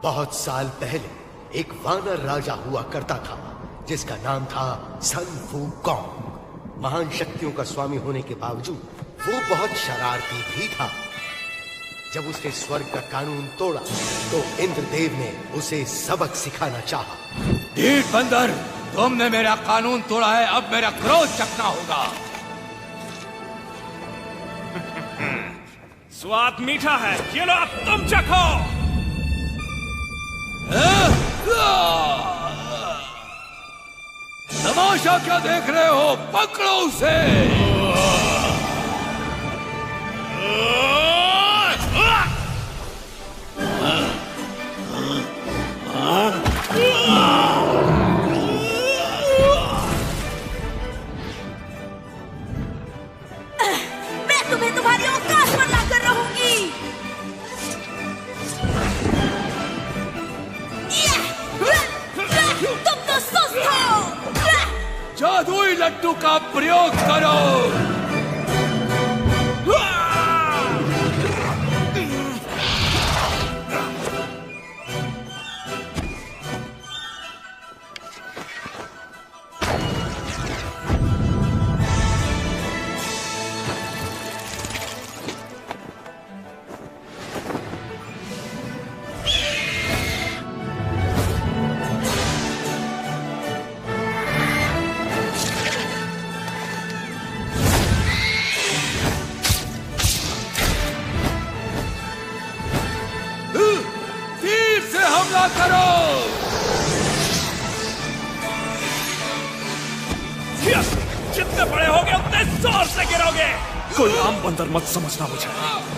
बहुत साल पहले एक वानर राजा हुआ करता था जिसका नाम था सन वूकॉन्ग। महान शक्तियों का स्वामी होने के बावजूद वो बहुत शरारती भी था। जब उसने स्वर्ग का कानून तोड़ा तो इंद्रदेव ने उसे सबक सिखाना चाहा। ढीठ बंदर, तुमने मेरा कानून तोड़ा है, अब मेरा क्रोध चखना होगा। स्वाद मीठा है, ये लो अब तुम चखो। तमाशा क्या देख रहे हो, पकड़ो उसे। मैं तुम्हें तुम्हारी औकात पर लाकर रहूंगी। तुम तो सुस्त हो। जादुई लड्डू का प्रयोग करो। हमला करो। जितने बड़े होगे उतने जोर से गिरोगे। कोई आम बंदर मत समझना मुझे,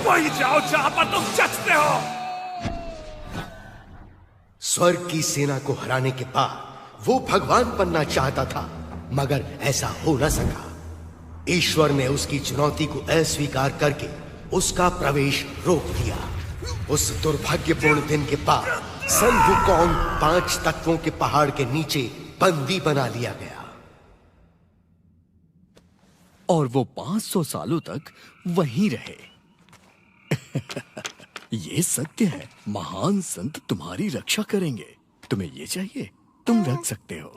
वही जाओ जहां पर तुम जचते हो। स्वर्ग की सेना को हराने के बाद वो भगवान बनना चाहता था, मगर ऐसा हो न सका। ईश्वर ने उसकी चुनौती को अस्वीकार करके उसका प्रवेश रोक दिया। उस दुर्भाग्यपूर्ण दिन के बाद सन वूकॉन्ग 5 तत्वों के पहाड़ के नीचे बंदी बना लिया गया। और वो 500 सालों तक वहीं रहे। ये सत्य है, महान संत तुम्हारी रक्षा करेंगे। तुम्हें ये चाहिए, तुम रख सकते हो।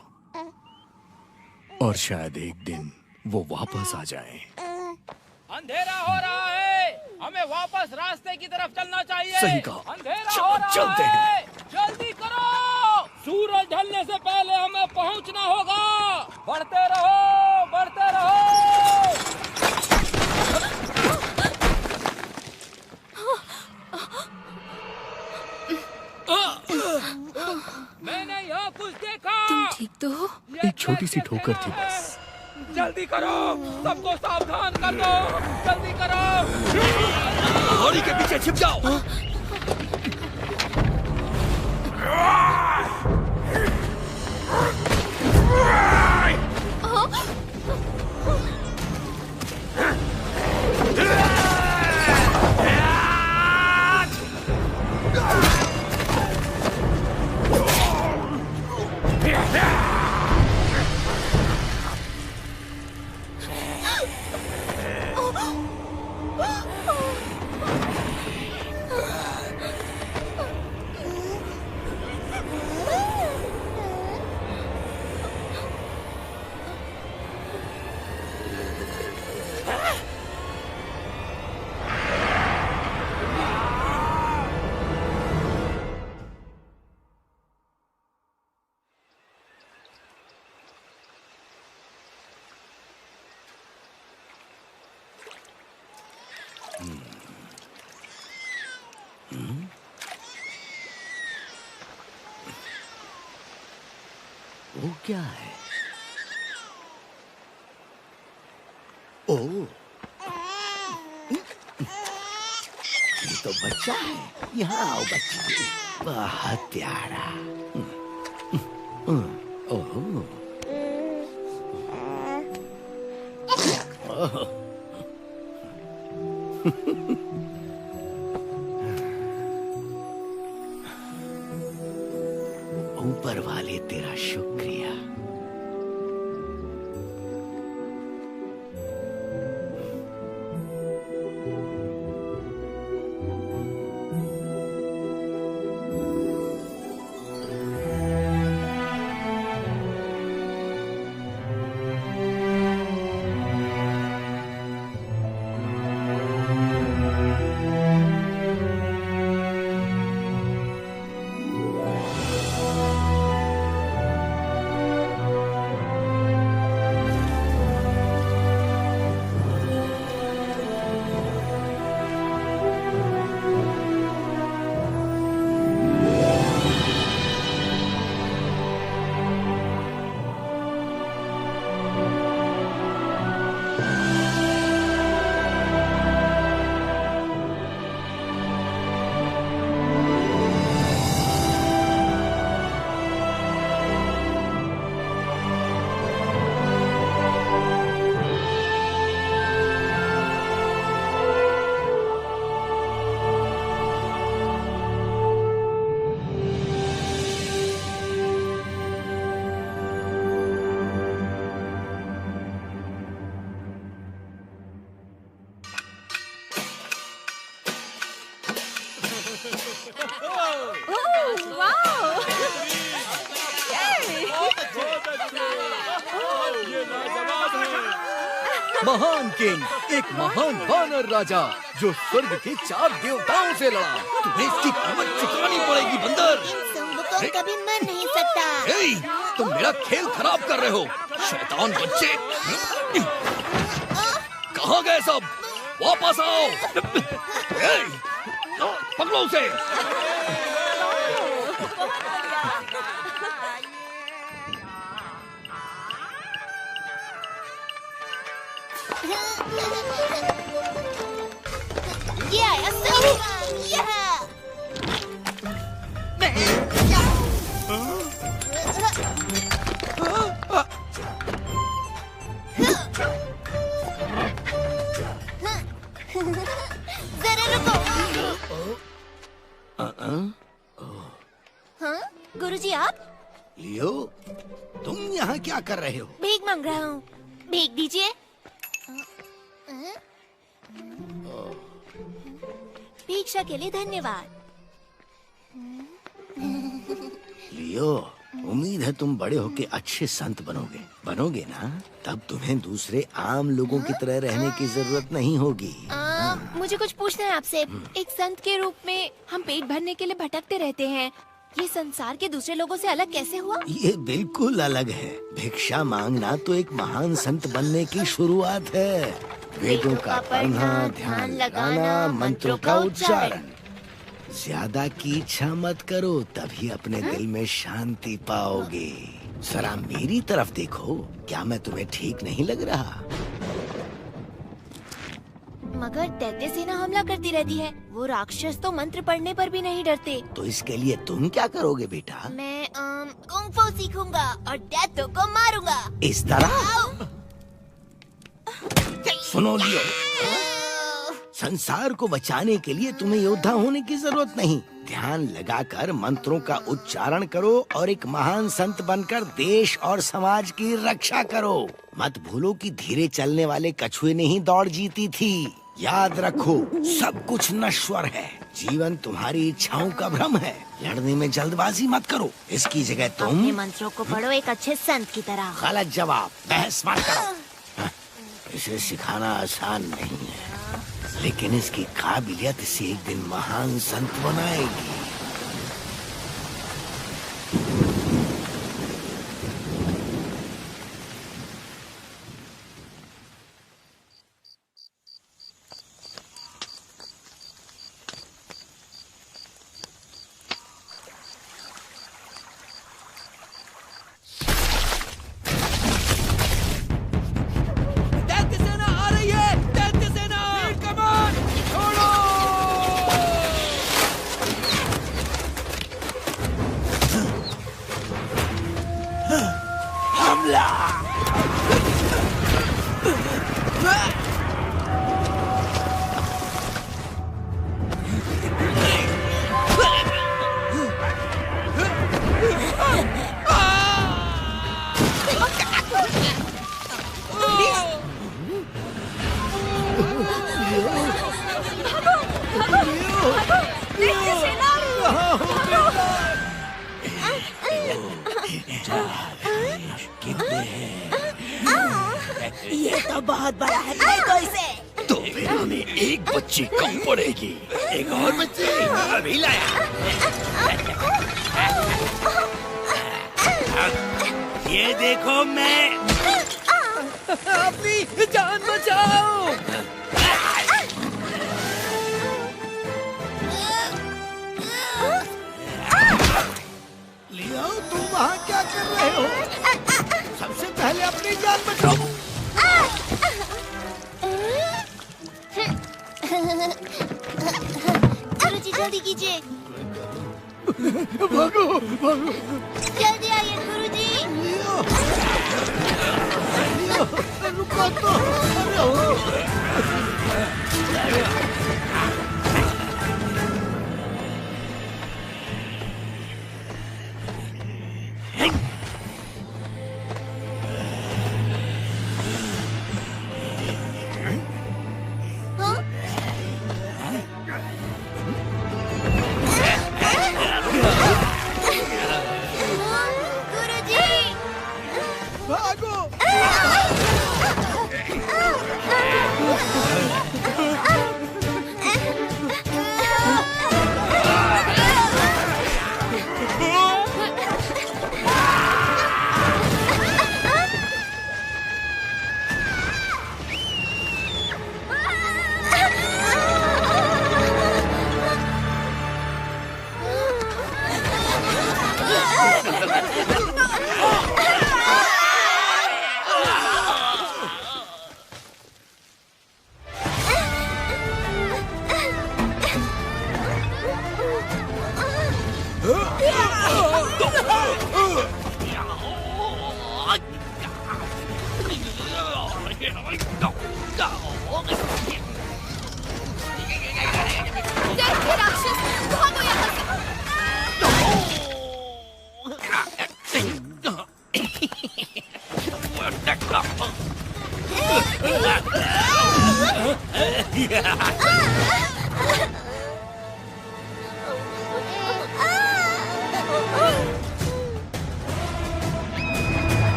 और शायद एक दिन वो वापस आ जाएं। अंधेरा हो रहा है, हमें वापस रास्ते की तरफ चलना चाहिए। सही कहा, अंधेरा हो रहा चलते है। हैं। जल्दी करो, सूरज ढलने से पहले हमें पहुंचना होगा। बढ़ते रहो, बढ़ते रहो। मैंने यहाँ कुछ देखा। तुम ठीक तो हो? एक छोटी सी ठोकर थी बस। जल्दी करो, सबको सावधान कर दो। जल्दी करो। घोड़ी के पीछे छिप जाओ। वो क्या है? ओ, ये तो बच्चा है। यहाँ आओ बच्ची, बहुत प्यारा। ओह, ऊपर वाले तेरा शुक्रिया। महान किंग, एक महान वानर राजा जो स्वर्ग के 4 देवताओं से लड़ा। तुम्हें इसकी कीमत चुकानी पड़ेगी बंदर। को कभी मर नहीं सकता। ए, तुम मेरा खेल खराब कर रहे हो, शैतान बच्चे। कहाँ गए सब? वापस आओ। ए, पकड़ो उसे। ये आया सही। जरा रुको। हाँ, गुरुजी आप? लियो, तुम यहाँ क्या कर रहे हो? भीख मांग रहा हूँ, भीख दीजिए। भिक्षा के लिए धन्यवाद। लियो, उम्मीद है तुम बड़े होके अच्छे संत बनोगे ना? तब तुम्हें दूसरे आम लोगों की तरह रहने की जरूरत नहीं होगी। मुझे कुछ पूछना है आपसे। एक संत के रूप में हम पेट भरने के लिए भटकते रहते हैं। ये संसार के दूसरे लोगों से अलग कैसे हुआ? ये बिल्कुल अलग है। भिक्षा मांगना तो एक महान संत बनने की शुरुआत है। वेदों का पढ़ना, ध्यान लगाना, मंत्रों का उच्चारण। ज्यादा की इच्छा मत करो, तभी अपने दिल में शांति पाओगे। जरा मेरी तरफ देखो, क्या मैं तुम्हें ठीक नहीं लग रहा? मगर दैत्य सेना हमला करती रहती है। वो राक्षस तो मंत्र पढ़ने पर भी नहीं डरते। तो इसके लिए तुम क्या करोगे बेटा? मैं कुंग फू सीखूंगा और दैत्यों को मारूंगा। इस तरह? सुनो लियो, संसार को बचाने के लिए तुम्हें योद्धा होने की जरूरत नहीं। ध्यान लगाकर मंत्रों का उच्चारण करो और एक महान संत बनकर देश और समाज की रक्षा करो। मत भूलो कि धीरे चलने वाले कछुए ने ही दौड़ जीती थी। याद रखो, सब कुछ नश्वर है। जीवन तुम्हारी इच्छाओं का भ्रम है। लड़ने में जल्दबाजी मत करो। इसकी जगह तुम अपने मंत्रों को पढ़ो एक अच्छे संत की तरह। गलत जवाब, बहस मत करो। इसे सिखाना आसान नहीं है, लेकिन इसकी काबिलियत इसे एक दिन महान संत बनाएगी। ये तो बहुत बड़ा है, फेंको इसे। तो फिर हमें एक बच्ची कम पड़ेगी। एक और बच्चे अभी लाया। ये देखो मैं अपनी जान बचाओ। लियो, तुम वहाँ क्या कर रहे हो? सबसे पहले अपनी जान बचाओ। गुरुजी जल्दी कीजिए। भागो भागो। जल्दी आइए गुरुजी। लियो, लियो, रुको तो। अरे ओ।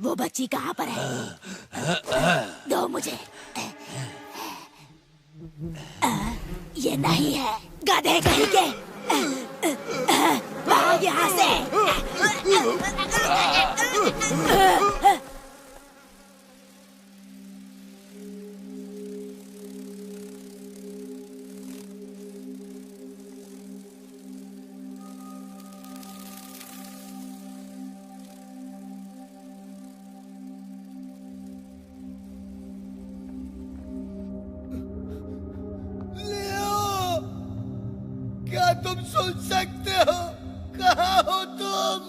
वो बच्ची कहाँ पर है? दो मुझे। ये नहीं है, गधे कहीं के। भाग यहाँ से। क्या तुम सुन सकते हो? कहाँ हो तुम?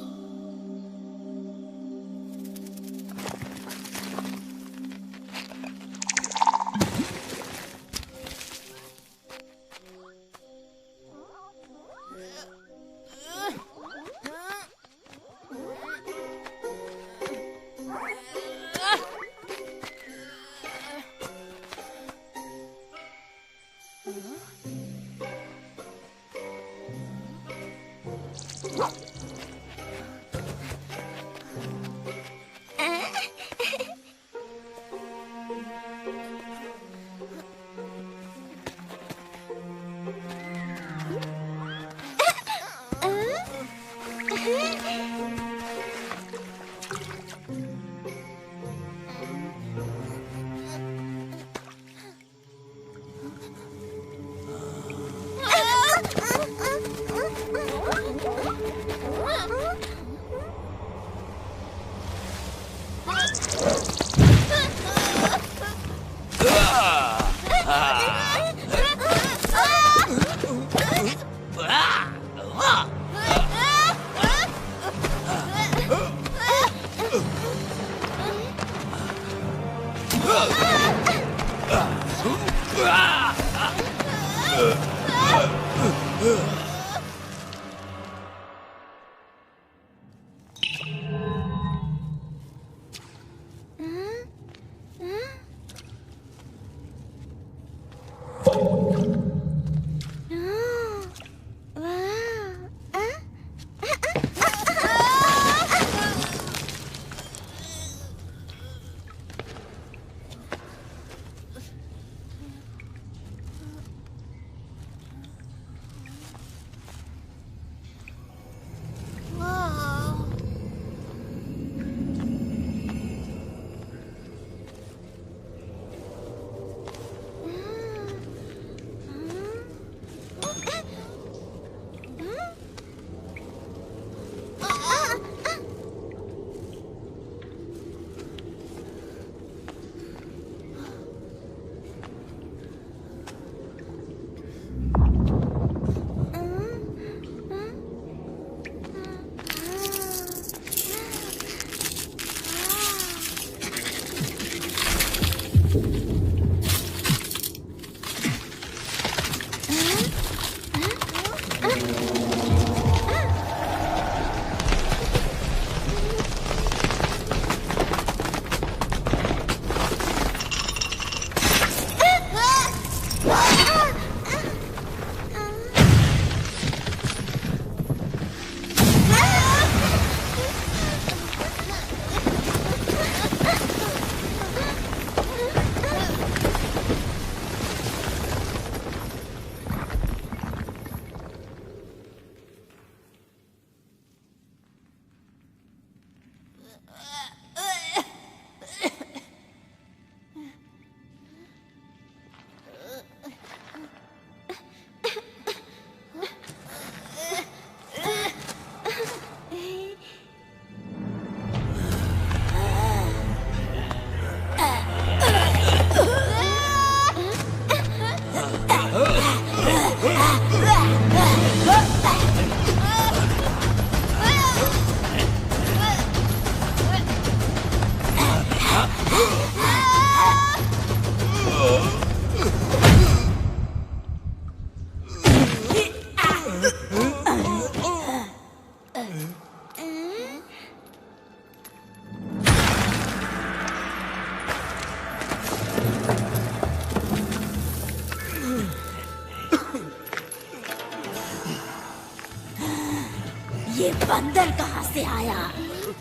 ये बंदर कहाँ से आया?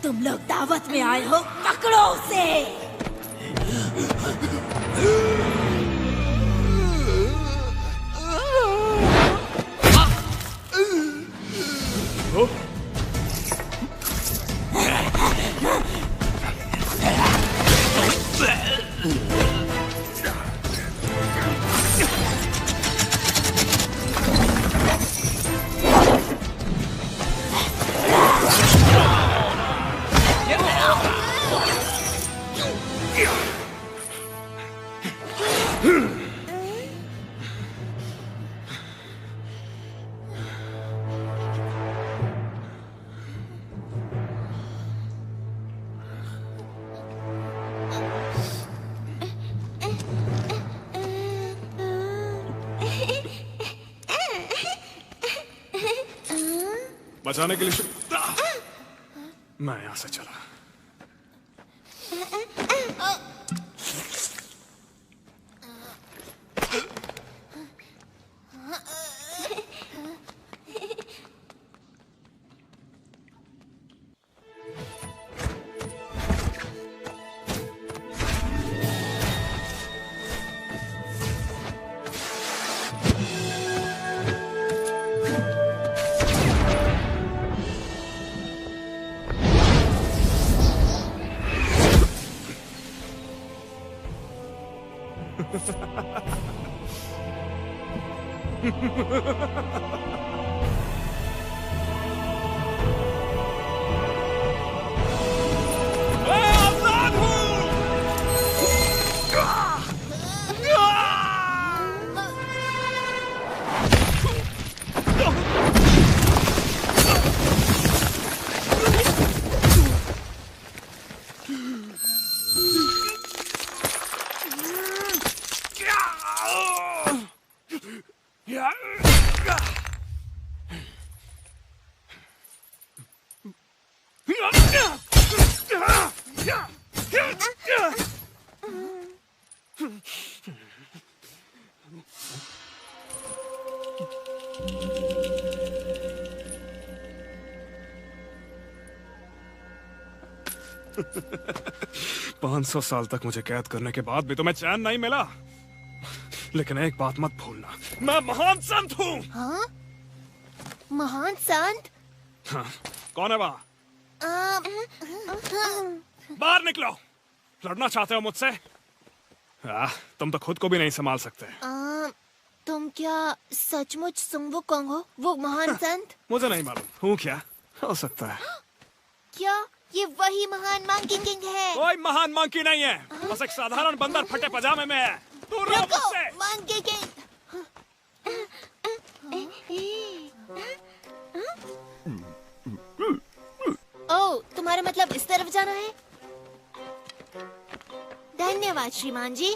तुम लोग दावत में आए हो, पकड़ो उसे। बचाने के लिए मैं यहां से चला। पाँच 500 साल तक मुझे कैद करने के बाद भी तुम्हें चैन नहीं मिला। लेकिन एक बात मत भूलना, मैं महान संत हूँ। हाँ? महान संत? हाँ, कौन है वहाँ? बाहर निकलो। लड़ना चाहते हो मुझसे? तुम तो खुद को भी नहीं संभाल सकते। तुम क्या सचमुच सुंग वुकोंग हो, वो महान संत? मुझे नहीं मालूम, हूँ क्या? हो सकता है। क्या ये वही महान मंकी किंग है? कोई महान मंकी नहीं है, बस एक साधारण बंदर फटे पजामे में है। दूर रहो मुझसे। Monkey king. ओह, तुम्हारा मतलब इस तरफ जाना है? धन्यवाद। धन्यवाद श्रीमान जी।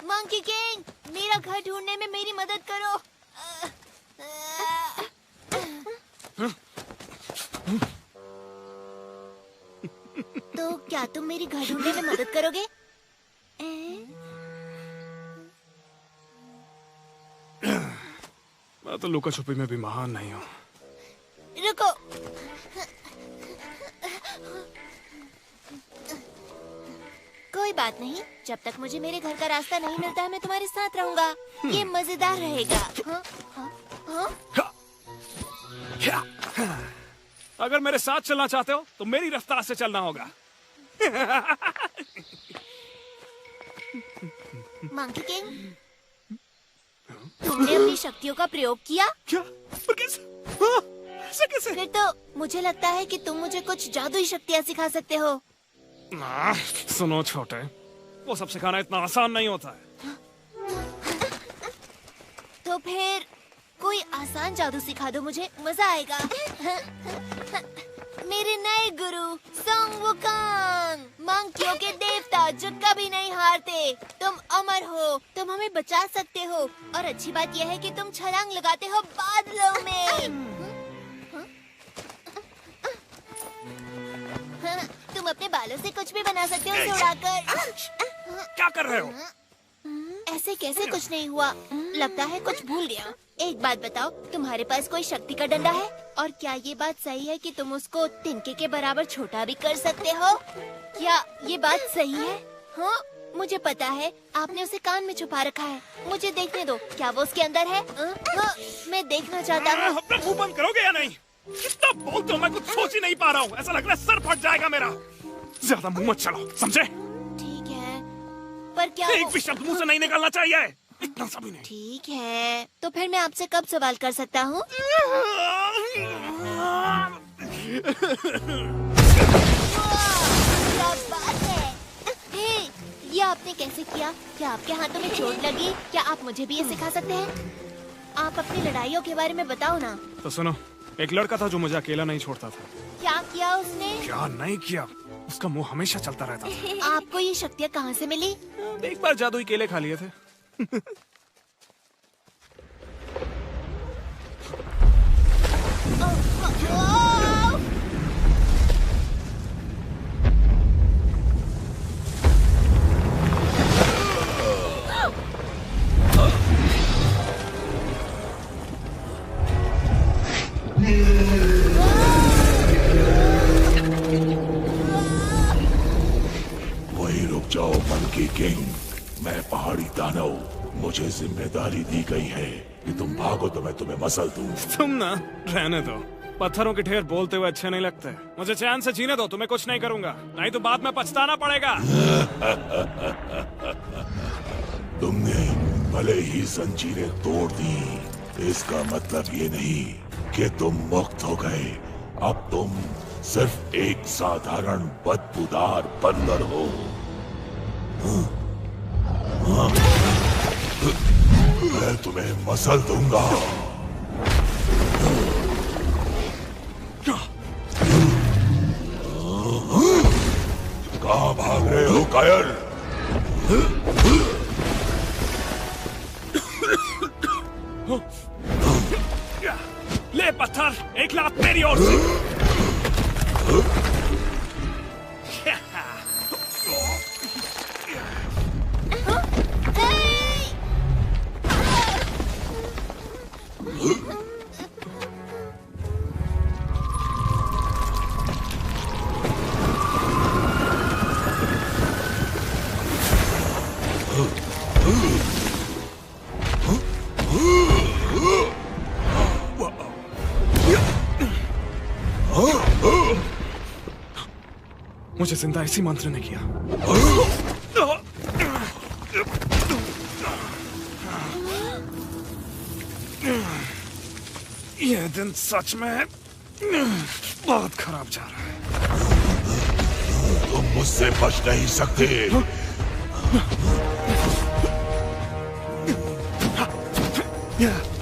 मंकी किंग, मेरा घर ढूंढने में मेरी मदद करो। तो क्या तुम मेरी घर ढूंढने में मदद करोगे? मैं तो लुका छुपी में भी महान नहीं हूँ। रुको, कोई बात नहीं, जब तक मुझे मेरे घर का रास्ता नहीं मिलता है मैं तुम्हारे साथ रहूंगा। ये मजेदार रहेगा। हाँ? हाँ? हाँ? अगर मेरे साथ चलना चाहते हो तो मेरी रफ्तार से चलना होगा। मंकी किंग, तुमने अपनी शक्तियों का प्रयोग किया? क्या? पर कैसे? हाँ? ऐसे कैसे? फिर तो मुझे लगता है कि तुम मुझे कुछ जादुई शक्तियाँ सिखा सकते हो। सुनो छोटे, वो सब सिखाना इतना आसान नहीं होता है। तो फिर कोई आसान जादू सिखा दो मुझे, मजा आएगा। मेरे नए गुरु सोंग वुकांग, मंकियों के देवता जो कभी नहीं हारते। तुम अमर हो, तुम हमें बचा सकते हो, और अच्छी बात यह है कि तुम छलांग लगाते हो बादलों में। तुम अपने बालों से कुछ भी बना सकते हो, उसे उड़ाकर। क्या कर रहे हो? ऐसे कैसे कुछ नहीं हुआ? लगता है कुछ भूल गया। एक बात बताओ, तुम्हारे पास कोई शक्ति का डंडा है? और क्या ये बात सही है कि तुम उसको तिनके के बराबर छोटा भी कर सकते हो? क्या ये बात सही है? हाँ, मुझे पता है, आपने उसे कान में छुपा रखा है। मुझे देखने दो, क्या वो उसके अंदर है? हाँ, मैं देखना चाहता हूँ। अपना मुंह बंद करोगे या नहीं? कितना बोलते हो, मैं कुछ सोच ही नहीं पा रहा हूँ। ऐसा लग रहा है सर फट जाएगा मेरा। ज्यादा मुंह मत चलाओ, समझे? ठीक है, पर क्या एक भी शब्द मुंह से नहीं निकलना चाहिए, इतना सा भी नहीं। ठीक है, तो फिर मैं आपसे कब सवाल कर सकता हूँ? क्या बात है? हे, ये आपने कैसे किया? क्या आपके हाथों में चोट लगी? क्या आप मुझे भी ये सिखा सकते हैं? आप अपनी लड़ाइयों के बारे में बताओ ना। तो सुनो, एक लड़का था जो मुझे अकेला नहीं छोड़ता था। क्या किया उसने? क्या नहीं किया, उसका मुंह हमेशा चलता रहता था। आपको ये शक्तियाँ कहाँ से मिली? एक बार जादुई केले खा लिए थे। वहीं रुक जाओ मंकी किंग, मैं पहाड़ी दानव, मुझे जिम्मेदारी दी गई है कि तुम भागो तो मैं तुम्हें मसल दूं। तुम ना रहने दो, पत्थरों के ढेर बोलते हुए अच्छे नहीं लगते। मुझे चैन से जीने दो, तुम्हें कुछ नहीं करूंगा, नहीं तो बाद में पछताना पड़ेगा। तुमने भले ही जंजीरें तोड़ दी, इसका मतलब ये नहीं कि तुम मुक्त हो गए। अब तुम सिर्फ एक साधारण बदबूदार बंदर हो। मैं तुम्हें मसल दूंगा। कहाँ भाग रहे हो कायर? ले पत्थर, एक लात मेरी ओर से। मुझे जिंदा इसी मंत्र ने किया। यह दिन सच में बहुत खराब जा रहा है। तुम मुझसे बच नहीं सकते। Yeah.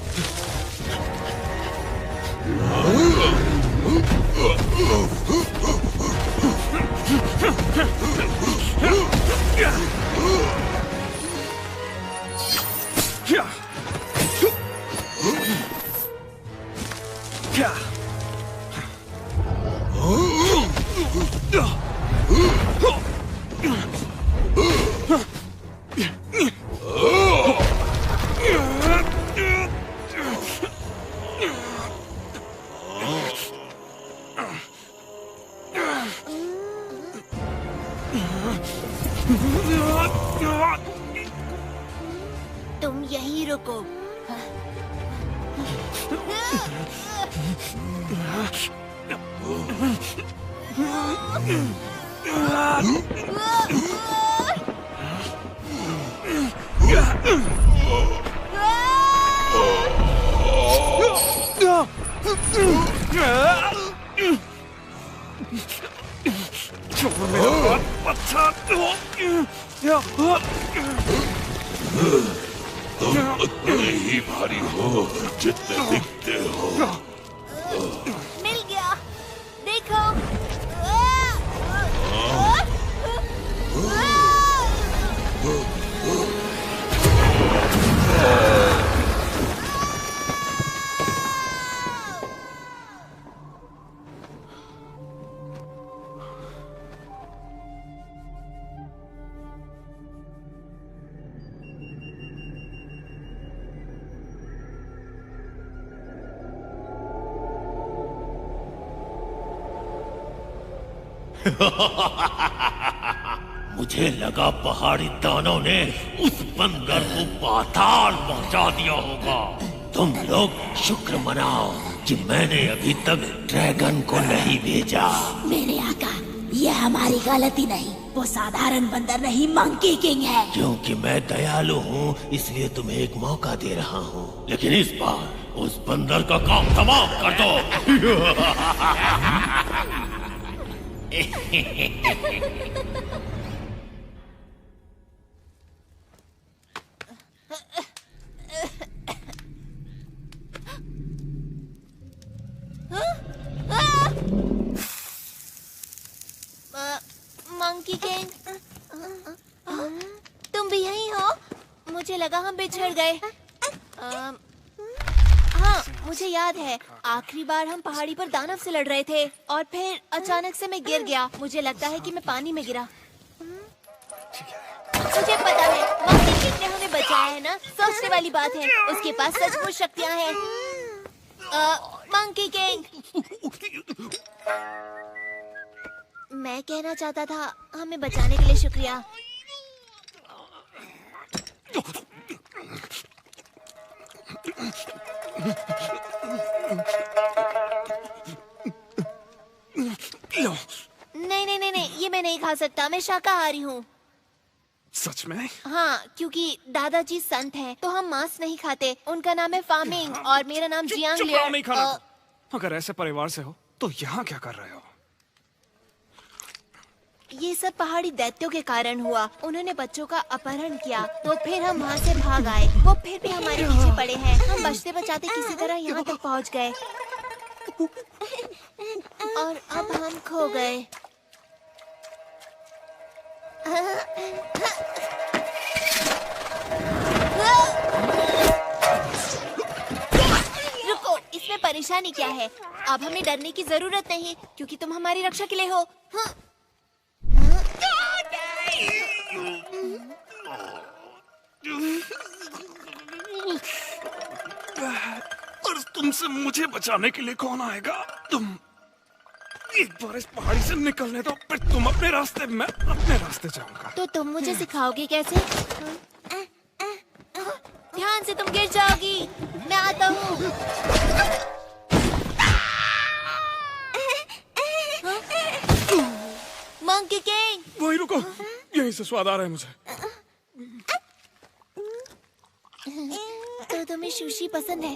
तुम यहीं रुको। तुम उतने ही भारी हो जितने दिखते हो। मिल गया, देखो। मुझे लगा पहाड़ी दानों ने उस बंदर को पाताल पहुंचा दिया होगा। तुम लोग शुक्र मनाओ कि मैंने अभी तक ड्रैगन को नहीं भेजा। मेरे आका, यह हमारी गलती नहीं, वो साधारण बंदर नहीं, मंकी किंग है। क्योंकि मैं दयालु हूँ इसलिए तुम्हें एक मौका दे रहा हूँ, लेकिन इस बार उस बंदर का काम तमाम कर दो। मंकी किंग, तुम भी यहीं हो? मुझे लगा हम बिछड़ गए। हाँ, मुझे याद है आखिरी बार हम पहाड़ी पर दानव से लड़ रहे थे और फिर अचानक से मैं गिर गया। मुझे लगता है कि मैं पानी में गिरा। मुझे पता है मंकी किंग ने हमें बचाया है ना, सोचने वाली बात है। उसके पास सचमुच शक्तियाँ हैं। मंकी किंग, मैं कहना चाहता था हमें बचाने के लिए शुक्रिया। नहीं नहीं नहीं नहीं, ये मैं नहीं खा सकता, मैं शाकाहारी हूँ। सच में? हाँ, क्योंकि दादाजी संत हैं, तो हम मांस नहीं खाते। उनका नाम है फामिंग और मेरा नाम जियांग चुप रहो, नहीं खाना। लियर। अगर ऐसे परिवार से हो तो यहाँ क्या कर रहे हो? ये सब पहाड़ी दैत्यों के कारण हुआ। उन्होंने बच्चों का अपहरण किया, तो फिर हम वहाँ से भाग आए। वो फिर भी हमारे पीछे पड़े हैं। हम बचते बचाते किसी तरह यहाँ तक पहुँच गए और अब हम खो गए। रुको, इसमें परेशानी क्या है? अब हमें डरने की जरूरत नहीं, क्योंकि तुम हमारी रक्षा के लिए हो। हाँ। और तुमसे मुझे बचाने के लिए कौन आएगा? तुम एक बार इस पहाड़ी से निकलने दो, फिर तुम अपने रास्ते, मैं अपने रास्ते जाऊंगा। तो तुम मुझे सिखाओगे कैसे? ध्यान से, तुम गिर जाओगी। मैं आता हूँ। मंकी किंग, वहीं रुको, यहीं से स्वाद आ रहा है मुझे। तो तुम्हें सुशी पसंद है?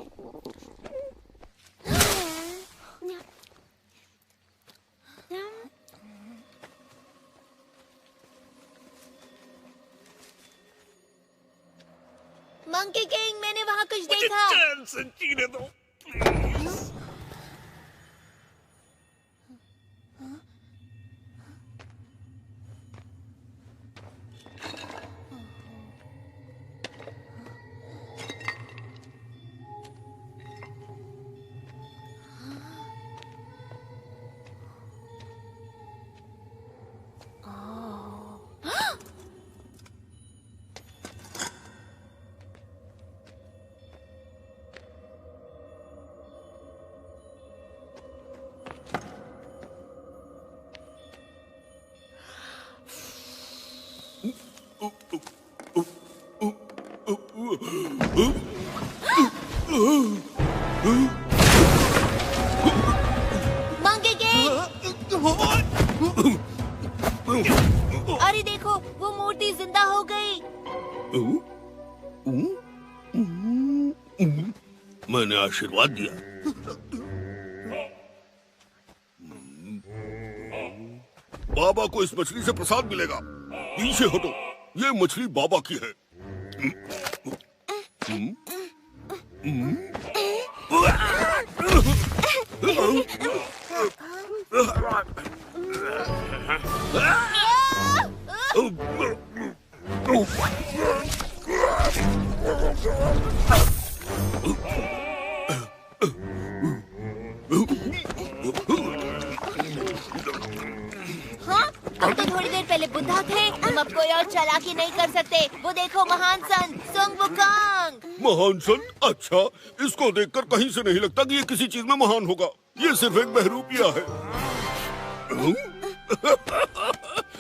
मंकी किंग, मैंने वहाँ कुछ देखा। चैन से जीने दो प्लीज। Monkey king! अरे देखो, वो मूर्ति जिंदा हो गई। मैंने आशीर्वाद दिया। बाबा को इस मछली से प्रसाद मिलेगा। पीछे हटो, ये मछली बाबा की है। हम तो थोड़ी देर पहले बुद्धा थे, हम अब कोई और चालाकी नहीं कर सकते। वो देखो, महान संत सुंग वुकांग। महान संत? अच्छा, इसको देखकर कहीं से नहीं लगता कि ये किसी चीज में महान होगा। ये सिर्फ एक बहरूपिया है।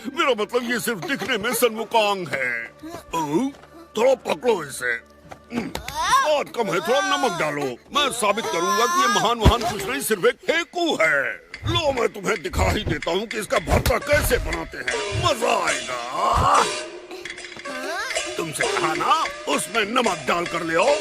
मेरा मतलब ये सिर्फ दिखने में सनमुकांग है। थोड़ा पकड़ो इसे। बहुत कम है, थोड़ा नमक डालो। मैं साबित करूंगा कि ये महान कुछ नहीं, सिर्फ एक फेकू है। लो, मैं तुम्हें दिखा ही देता हूँ कि इसका भरता कैसे बनाते हैं। मजा आएगा। तुमसे कहा ना, उसमें नमक डाल कर ले आओ।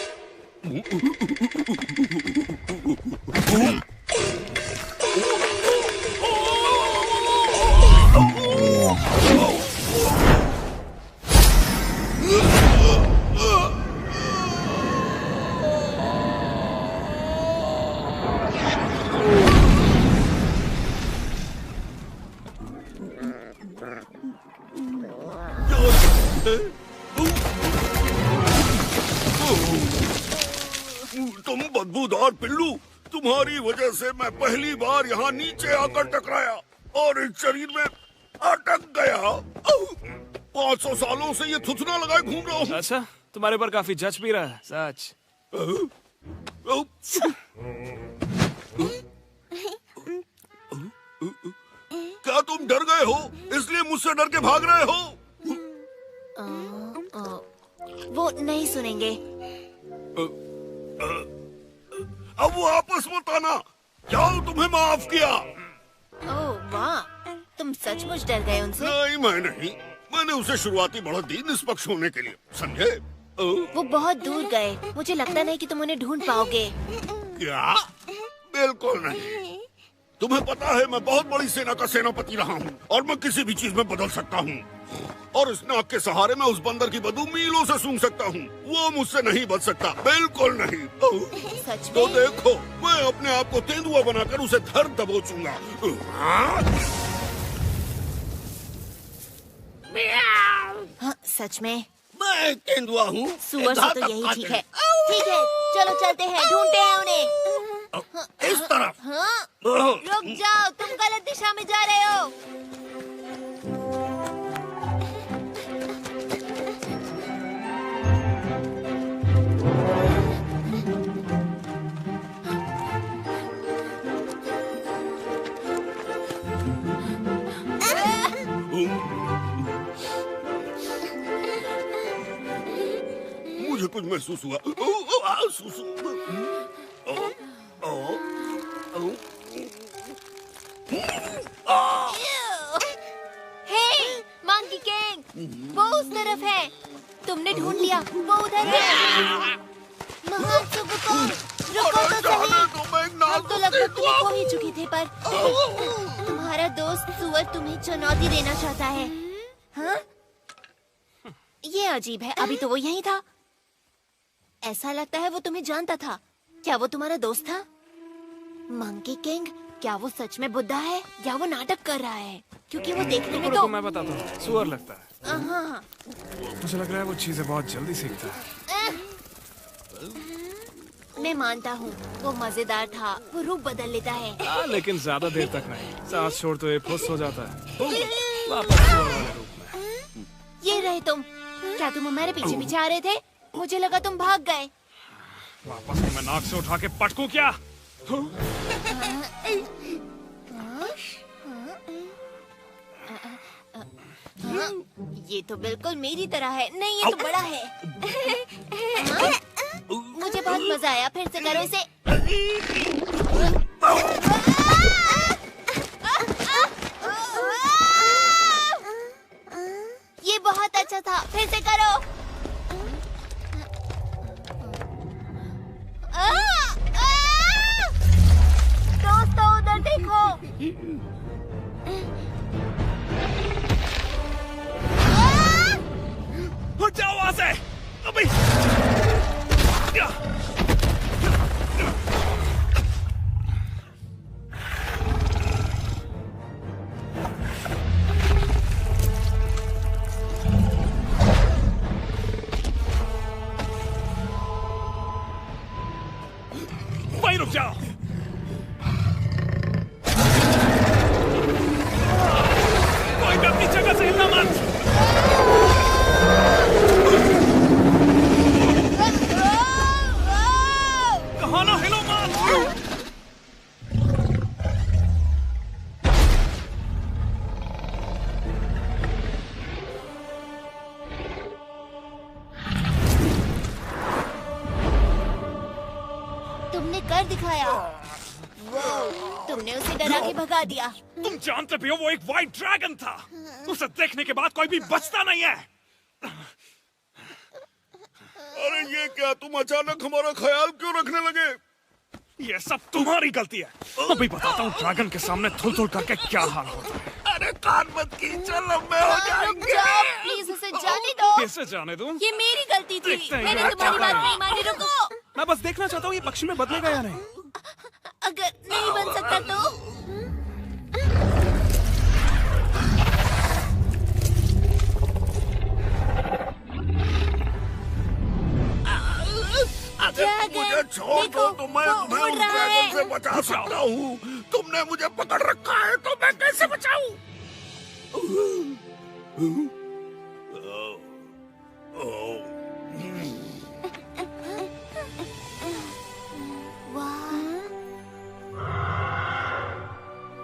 तुम बदबूदार पिल्लू, तुम्हारी वजह से मैं पहली बार यहाँ नीचे आकर टकराया और इस शरीर में अटक गया। 500 सालों से ये थुथना लगाए घूम रहा हूँ। अच्छा, तुम्हारे ऊपर काफी जच भी रहा है, सच। क्या तुम डर गए हो, इसलिए मुझसे डर के भाग रहे हो? वो नहीं सुनेंगे। अब वो आपस मत आना। जाओ, तुम्हें माफ किया। ओह वाह, तुम सचमुच डर गए उनसे? नहीं, मैं नहीं। मैंने उसे शुरुआती बढ़त दी निष्पक्ष होने के लिए, समझे? वो बहुत दूर गए। मुझे लगता नहीं कि तुम उन्हें ढूंढ पाओगे। क्या? बिल्कुल नहीं। तुम्हें पता है, मैं बहुत बड़ी सेना का सेनापति रहा हूँ और मैं किसी भी चीज में बदल सकता हूँ। और इस नाक के सहारे मैं उस बंदर की बदबू मीलों से सूंघ सकता हूँ। वो मुझसे नहीं बच सकता, बिल्कुल नहीं। सच में? तो देखो, मैं अपने आप को तेंदुआ बनाकर उसे धर दबोचूंगा। हाँ, सच में? मैं तेंदुआ हूँ। सुअर से तो यही ठीक है। ठीक है, चलो चलते हैं, ढूंढते हैं उन्हें। इस तरफ। हाँ? रुक जाओ, तुम गलत दिशा में जा रहे हो। मुझे कुछ महसूस हुआ। हे, मंकी किंग, वो उस तरफ है। तुमने ढूंढ लिया, वो उधर है। महान सुंग वुकांग, रुको तो सही। हम तो लगभग तुम्हें खो ही चुके थे, पर तुम्हारा दोस्त सुअर तुम्हें चुनौती देना चाहता है। हाँ? ये अजीब है, अभी तो वो यहीं था। ऐसा लगता है वो तुम्हें जानता था। क्या वो तुम्हारा दोस्त था? मंकी किंग, क्या वो सच में बुद्धा है या वो नाटक कर रहा है? क्योंकि वो देखने में तो मैं बताता हूँ, सुअर लगता है। हाँ। मुझे लग रहा है वो चीजें बहुत जल्दी सीखता है। मैं मानता हूँ, वो मजेदार था। वो रूप बदल लेता है। लेकिन ज्यादा देर तक नहीं। सांस छोड़ तो ये फुस हो जाता है। वापस सुअर वाले रूप में। ये रहे तुम। क्या तुम हमारे पीछे पीछे आ रहे थे? मुझे लगा तुम भाग गए। वापस मैं नाक से उठा के पटकूं क्या? ये तो बिल्कुल मेरी तरह है। नहीं, ये तो बड़ा है। मजा आया, फिर से करो इसे। ये बहुत अच्छा था, फिर से करो। दोस्तों उधर देखो। हट जाओ वहां से अभी। वहीं रुक जाओ। कोई भी अपनी जगह से हिलना मत। कहा ना हिलो मत। तुमने कर दिखाया। तुमने उसे डरा के भगा दिया। तुम जानते भी हो वो एक व्हाइट ड्रैगन था। उसे देखने के बाद कोई भी बचता नहीं है। अरे ये क्या, तुम अचानक हमारा ख्याल क्यों रखने लगे? ये सब तुम्हारी गलती है। अभी बताता हूँ ड्रैगन के सामने थुल-थुल करके क्या हाल होता है। अरे कान मत कींचो, लंबे हो रुक जाएंगे। जाओ, प्लीज उसे जाने दो। कैसे जाने दूं? ये मेरी गलती थी। देखते हैं मैंने ये तुम्हारी क्या बात है। नहीं मानी। रुको। मैं बस देखना चाहता हूँ ये पक्षी में बदलेगा या नहीं। अगर नहीं बन सकता तो? मुझे छोड़ दो तो मैं तुम्हें उन ड्रैगन से बचा सकता हूँ। तुमने मुझे पकड़ रखा है तो मैं कैसे बचाऊं?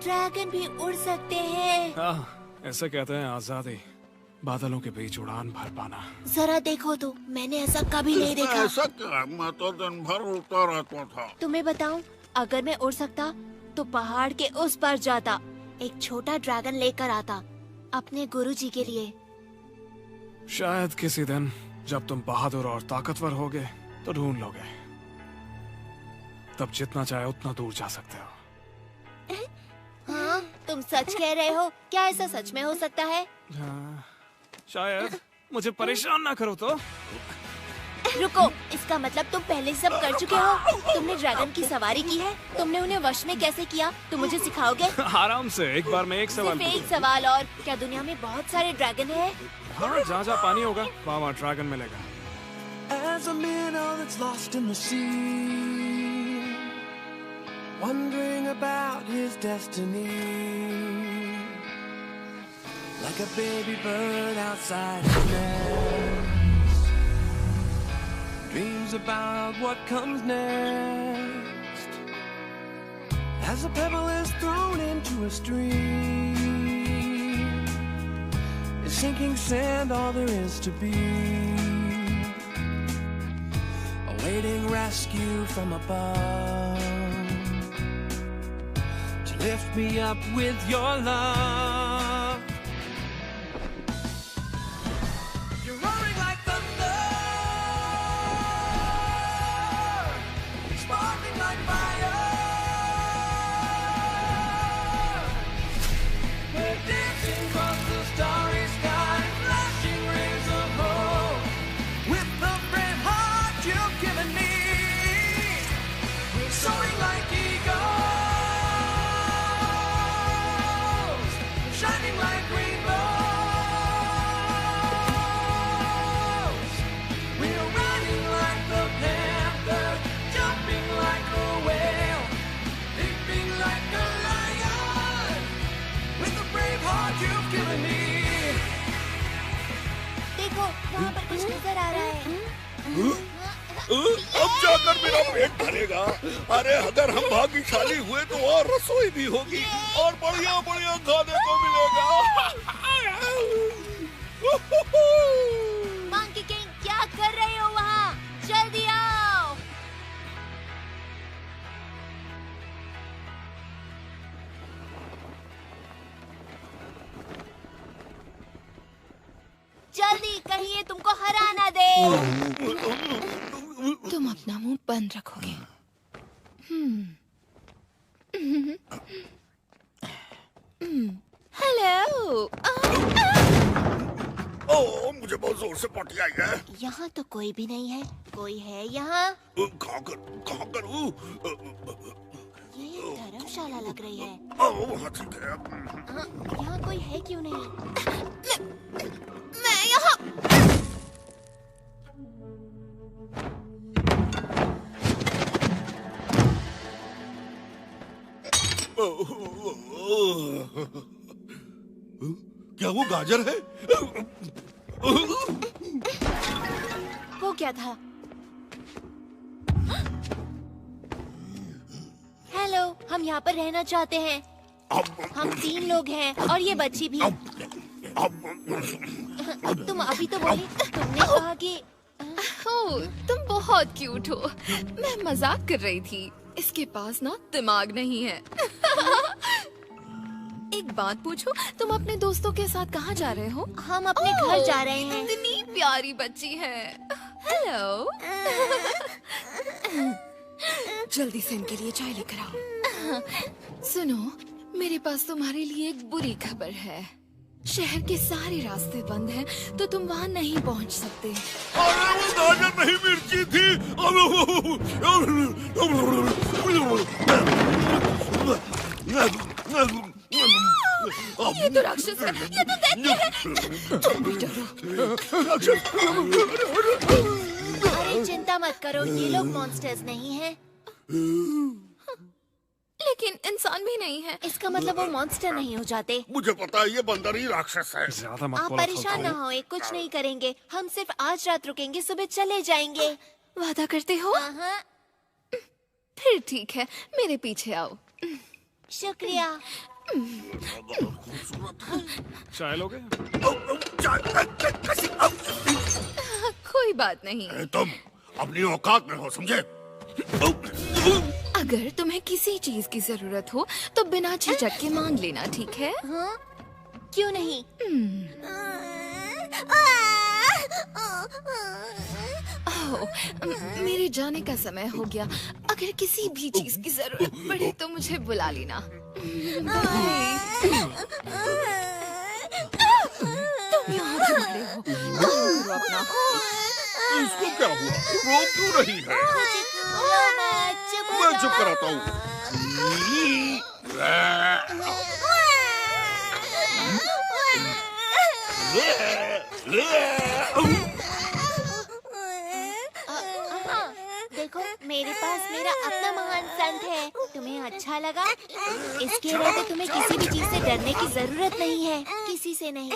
ड्रैगन भी उड़ सकते हैं। ऐसे कहते हैं आजादी, बादलों के बीच उड़ान भर पाना। जरा देखो तो, मैंने ऐसा कभी नहीं देखा। ऐसा क्या? मैं तो दिन भर उड़ता रहता था। तुम्हें बताऊं, अगर मैं उड़ सकता तो पहाड़ के उस पार जाता, एक छोटा ड्रैगन लेकर आता अपने गुरुजी के लिए। शायद किसी दिन जब तुम बहादुर और ताकतवर होगे तो ढूंढ लोगे। तब जितना चाहे उतना दूर जा सकते हो। हाँ, तुम सच कह रहे हो? क्या ऐसा सच में हो सकता है? हाँ, शायद। मुझे परेशान ना करो तो। रुको, इसका मतलब तुम पहले सब कर चुके हो। तुमने ड्रैगन की सवारी की है? तुमने उन्हें वश में कैसे किया? तुम मुझे सिखाओगे? आराम से, एक बार में एक सवाल सिर्फ एक सवाल और। क्या दुनिया में बहुत सारे ड्रैगन हैं? हाँ, जहाँ जहाँ पानी होगा वहाँ ड्रैगन मिलेगा। As a minnow that's lost in the sea, wondering about his destiny, like a baby bird outside his nest, dreams about what comes next. As a pebble is thrown into a stream, is sinking sand all there is to be, awaiting rescue from above, to lift me up with your love. You're roaring like thunder, sparkling like fire. We're dancing across the starry sky, flashing rays of hope, with the brave heart you've given me. We're soaring like eagles, shining like rainbows. We're running like the panther, jumping like a whale, leaping like a lion, with the brave heart you've given me. देखो, वहाँ पर कुछ नजर आ रहा है। अब जाकर मेरा पेट भरेगा। अरे अगर हम भाग्यशाली हुए तो और रसोई भी होगी और बढ़िया बढ़िया खाने को मिलेगा। मंकी किंग, क्या कर रहे हो वहाँ? जल्दी आओ। तुम अपना मुंह बंद रखोगे। हेलो। ओह, मुझे बहुत जोर से पॉटी आई है। यहाँ तो कोई भी नहीं है। कोई है यहाँ? कहाँ करूँ? ये धर्मशाला लग रही है। वहाँ ठीक है। यहाँ कोई है क्यों नहीं? मैं यहाँ। क्या वो गाजर है? वो क्या था? हेलो, हम यहाँ पर रहना चाहते हैं। हम 3 लोग हैं और ये बच्ची भी। तुम अभी तो बोली, तुमने कहा कि ओह, तुम बहुत क्यूट हो। मैं मजाक कर रही थी। इसके पास ना दिमाग नहीं है। एक बात पूछूं, तुम अपने दोस्तों के साथ कहाँ जा रहे हो? हम अपने घर जा रहे हैं। इतनी प्यारी बच्ची है। हेलो। जल्दी से इनके लिए चाय लेकर आओ। सुनो, मेरे पास तुम्हारे लिए एक बुरी खबर है। शहर के सारे रास्ते बंद हैं, तो तुम वहाँ नहीं पहुँच सकते। अरे वो गाजर नहीं, मिर्ची थी। ये तो राक्षस है, ये तो दैत्य है। तुम भी डरो। अरे चिंता मत करो, ये लोग मॉन्स्टर्स नहीं हैं। लेकिन इंसान भी नहीं है। इसका मतलब वो मॉन्स्टर नहीं हो जाते। मुझे पता है, ये बंदर ही राक्षस है। ज्यादा मत आप बोलो, परेशान ना होए, कुछ नहीं करेंगे। हम सिर्फ आज रात रुकेंगे, सुबह चले जाएंगे। वादा करते हो? हाँ। फिर ठीक है, मेरे पीछे आओ। शुक्रिया। चाय लोगे? कोई बात नहीं। तुम अपनी औकात में हो, समझे? अगर तुम्हें किसी चीज की जरूरत हो तो बिना झिझक के मांग लेना, ठीक है? हाँ? क्यों नहीं? मेरे जाने का समय हो गया। अगर किसी भी चीज की जरूरत पड़े तो मुझे बुला लेना। तुम यहाँ क्यों खड़े हो? काम करो अपना। इसको क्या हुआ? रो क्यों रही है? मैं चुप कराता हूँ। देखो, मेरे पास मेरा अपना महान संत है। तुम्हें अच्छा लगा? इसके रहते तुम्हें किसी भी चीज से डरने की जरूरत नहीं है, किसी से नहीं।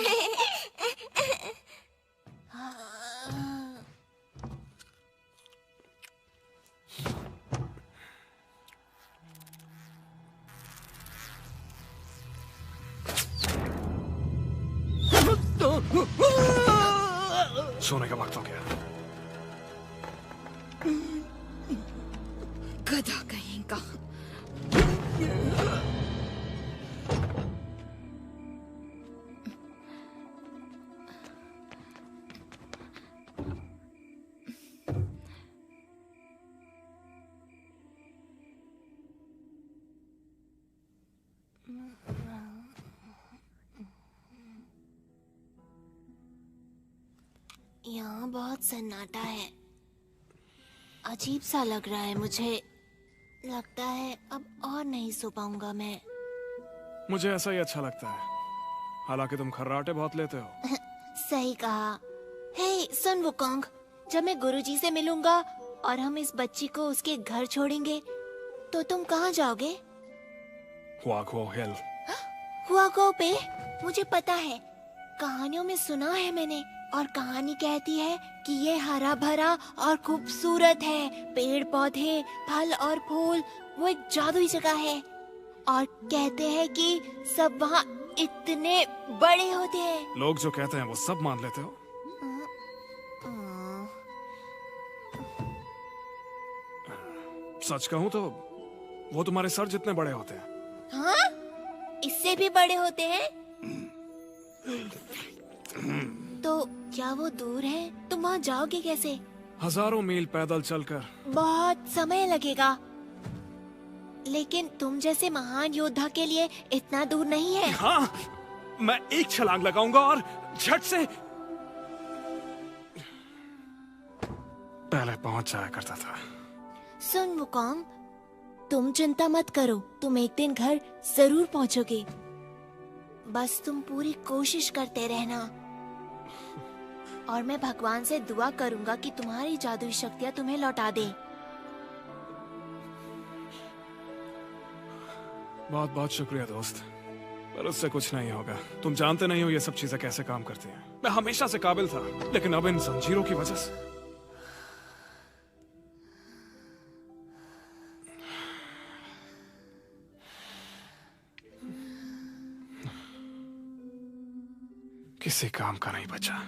सोने का वक्त हो गया। गधा कहीं का। यहाँ बहुत सन्नाटा है। अजीब सा लग रहा है मुझे। लगता है अब और नहीं सो पाऊंगा मैं। मुझे ऐसा ही अच्छा लगता है। हालांकि तुम खर्राटे बहुत लेते हो। सही कहा। हे सुन वुकोंग, जब मैं गुरुजी से मिलूंगा और हम इस बच्ची को उसके घर छोड़ेंगे तो तुम कहाँ जाओगे? हुआको हिल। हुआको पे? मुझे पता है, कहानियों में सुना है मैंने। और कहानी कहती है कि ये हरा भरा और खूबसूरत है। पेड़ पौधे, फल और फूल, वो एक जादुई जगह है। और कहते हैं कि सब वहाँ इतने बड़े होते हैं। लोग जो कहते हैं वो सब मान लेते हो? सच कहूँ तो वो तुम्हारे सर जितने बड़े होते हैं। हाँ? इससे भी बड़े होते हैं? तो क्या वो दूर है? तुम वहाँ जाओगे कैसे? हजारों मील पैदल चलकर। बहुत समय लगेगा, लेकिन तुम जैसे महान योद्धा के लिए इतना दूर नहीं है। हाँ, मैं एक छलांग लगाऊंगा और झट से पहले पहुंच जाया करता था। सुन वुकोंग, तुम चिंता मत करो, तुम एक दिन घर जरूर पहुंचोगे। बस तुम पूरी कोशिश करते रहना, और मैं भगवान से दुआ करूंगा कि तुम्हारी जादुई शक्तियां तुम्हें लौटा दे। बहुत बहुत शुक्रिया दोस्त, पर उससे कुछ नहीं होगा। तुम जानते नहीं हो ये सब चीजें कैसे काम करती हैं। मैं हमेशा से काबिल था, लेकिन अब इन जंजीरों की वजह से। किसी काम का नहीं बचा।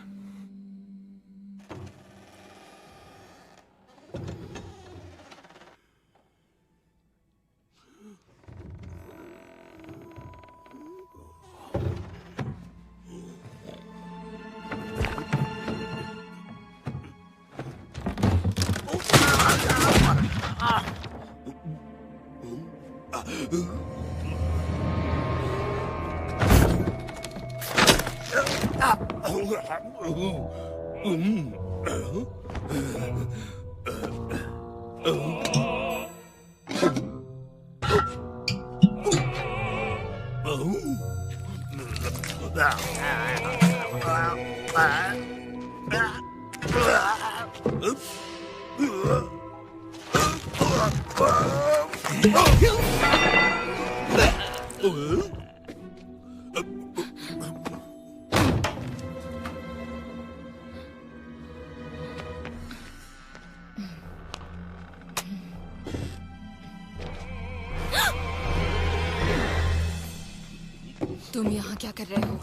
तुम यहाँ क्या कर रहे हो?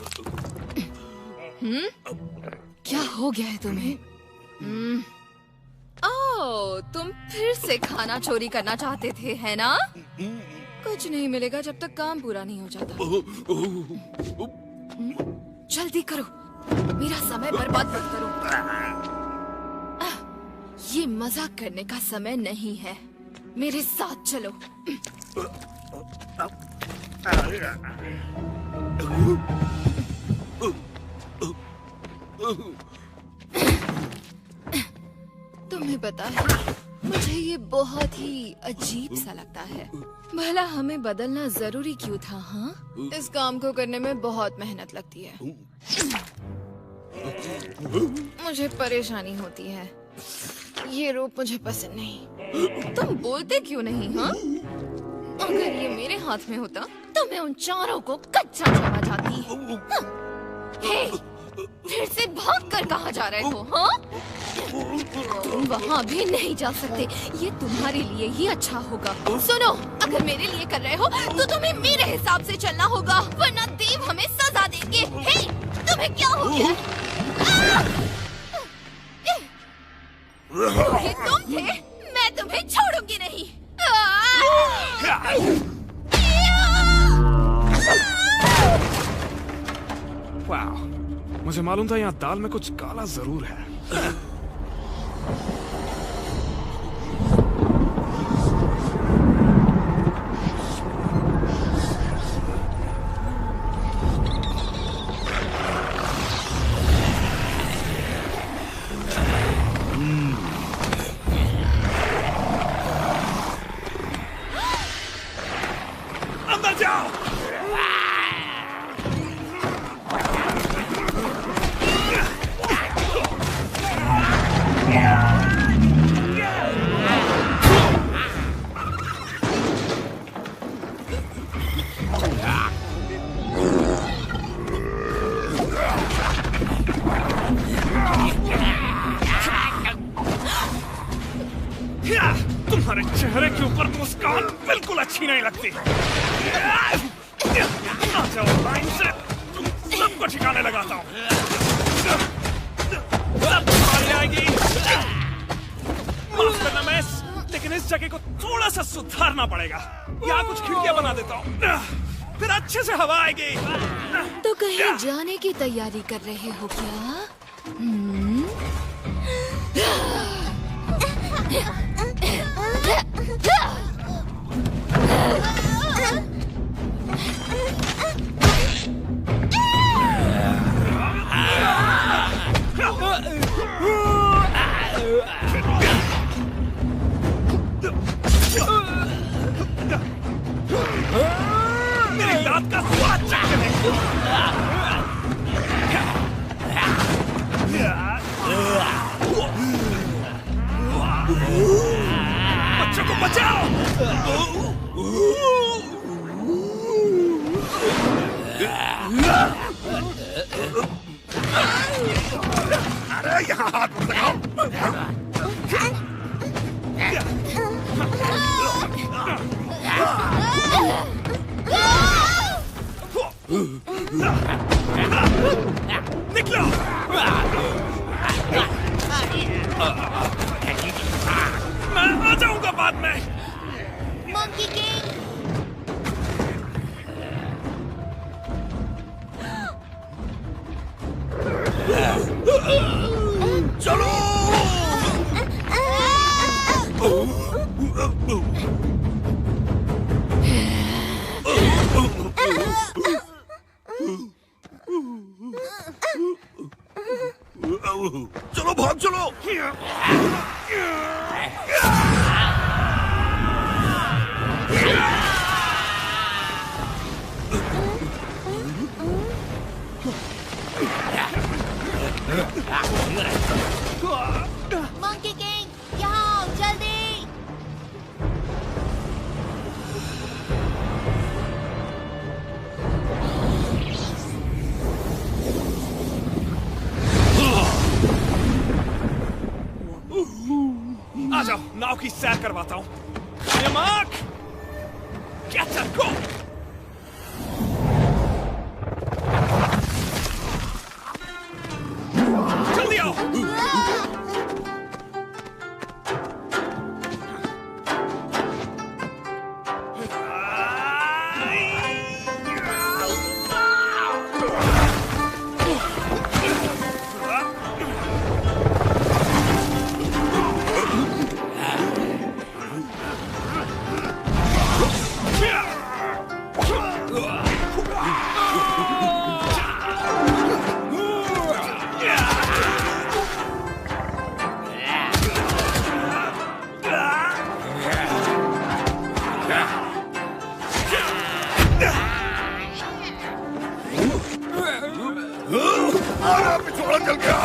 क्या हो गया है तुम्हें? ओह, तुम फिर से खाना चोरी करना चाहते थे, है ना? कुछ नहीं मिलेगा जब तक काम पूरा नहीं हो जाता। जल्दी करो, मेरा समय बर्बाद मत करो। ये मजाक करने का समय नहीं है, मेरे साथ चलो। तुम्हें पता है, मुझे ये बहुत ही अजीब सा लगता है। भला हमें बदलना जरूरी क्यों था? हाँ, इस काम को करने में बहुत मेहनत लगती है, मुझे परेशानी होती है। ये रूप मुझे पसंद नहीं। तुम बोलते क्यों नहीं? हाँ, अगर ये मेरे हाथ में होता तो मैं उन चारों को कच्चा चबा जाती। हाँ। हे, फिर से भागकर कहाँ जा रहे हो? हाँ, तुम वहाँ भी नहीं जा सकते, ये तुम्हारे लिए ही अच्छा होगा। सुनो, अगर मेरे लिए कर रहे हो तो तुम्हें मेरे हिसाब से चलना होगा, वरना देव हमें सजा देंगे। हे, तुम्हें क्या हो गया? ये तुम थे, मैं तुम्हें छोड़ूंगी नहीं। वाह, मुझे मालूम था यहाँ दाल में कुछ काला जरूर है। अंदर जाओ। तुम्हारे चेहरे के ऊपर मुस्कान बिल्कुल अच्छी नहीं लगती। आ जाओ लाइन से, तुम सबको ठिकाने लगाता हूँ। तुम्हारी आएगी। माफ करना मैस, लेकिन इस जगह को थोड़ा सा सुधारना पड़ेगा। यहाँ कुछ खिड़कियाँ बना देता हूँ, फिर अच्छे से हवा आएगी। तो कहीं जाने की तैयारी कर रहे हो क्या? मेरी दांत का स्वाद बच्चों को बचाओ। अरे यहाँ हाथ मत लगाओ। निकलो। मैं आ जाऊंगा बाद में। Monkey king. चलो। चलो भाग चलो। मंकी किंग यहाँ आओ जल्दी। आ जाओ, नाव की सैर करवाता हूँ। Mark, catch and go. जल्दी आओ। पिछोड़ा चल गया।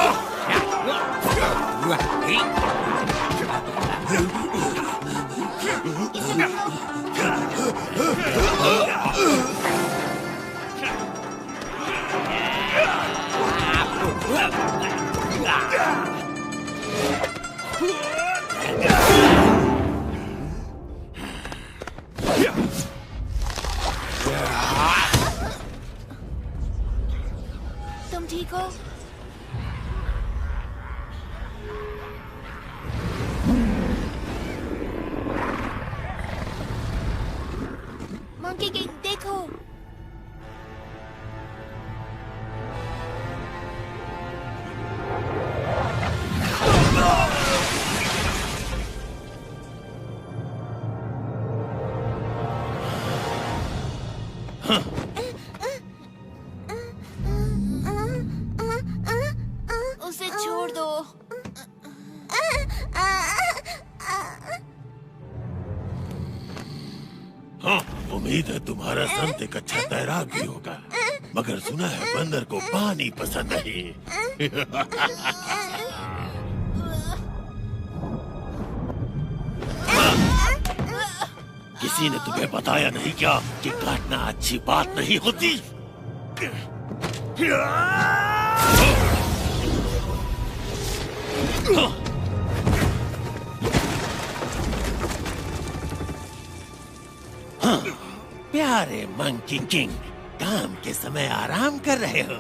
तुम ठीक हो? मंकी किंग देखो। उसे छोड़ दो। हाँ, उम्मीद है तुम्हारा संत एक अच्छा तैराक भी होगा, मगर सुना है बंदर को पानी पसंद नहीं। किसी ने तुम्हें बताया नहीं क्या कि काटना अच्छी बात नहीं होती? हाँ, प्यारे मंकी किंग, काम के समय आराम कर रहे हो।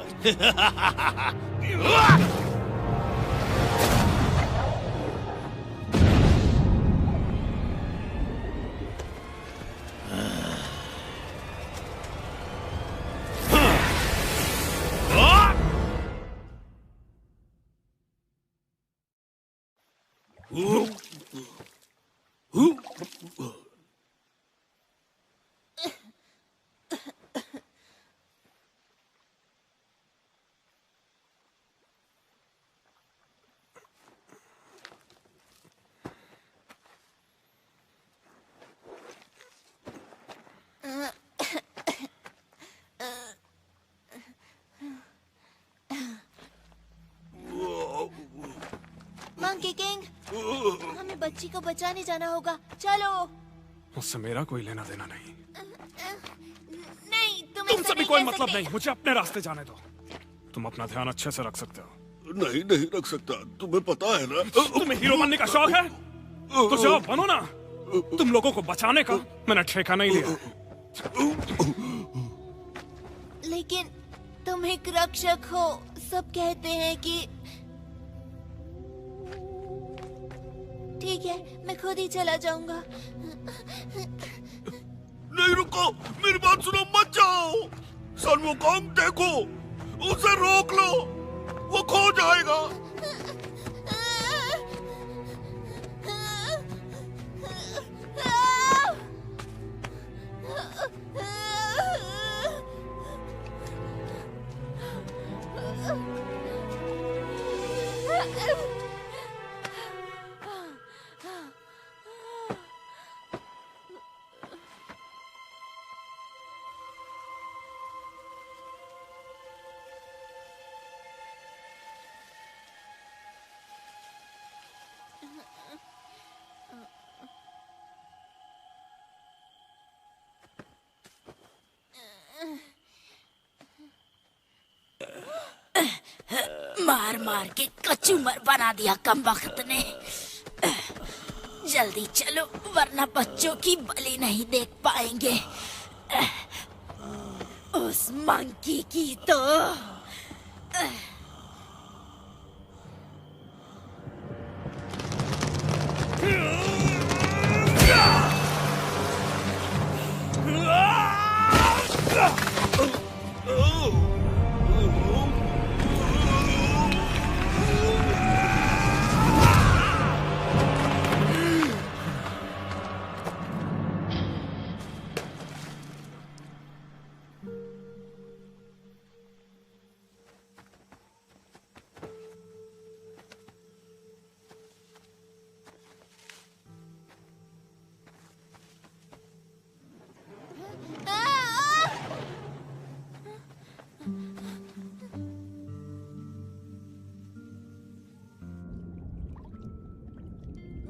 मंकी किंग, हमें बच्ची को बचाने जाना होगा। चलो। मुझसे मेरा कोई लेना देना नहीं। नहीं, तुमसे भी कोई मतलब नहीं। मुझे अपने रास्ते जाने दो। तुम अपना ध्यान अच्छे से रख सकते हो। नहीं रख सकता, तुम्हें पता है ना। तुम्हें हीरो बनने का शौक है तो जाओ बनो ना। तुम लोगों को बचाने का मैंने ठेका नहीं लिया। लेकिन तुम एक रक्षक हो, सब कहते हैं कि। ठीक है, मैं खुद ही चला जाऊंगा। नहीं रुको, मेरी बात सुनो, मत जाओ। सन वुकोंग देखो, उसे रोक लो, वो खो जाएगा। मार मार के कचूमर बना दिया कमबख्त ने। जल्दी चलो वरना बच्चों की बलि नहीं देख पाएंगे। उस मंकी की तो।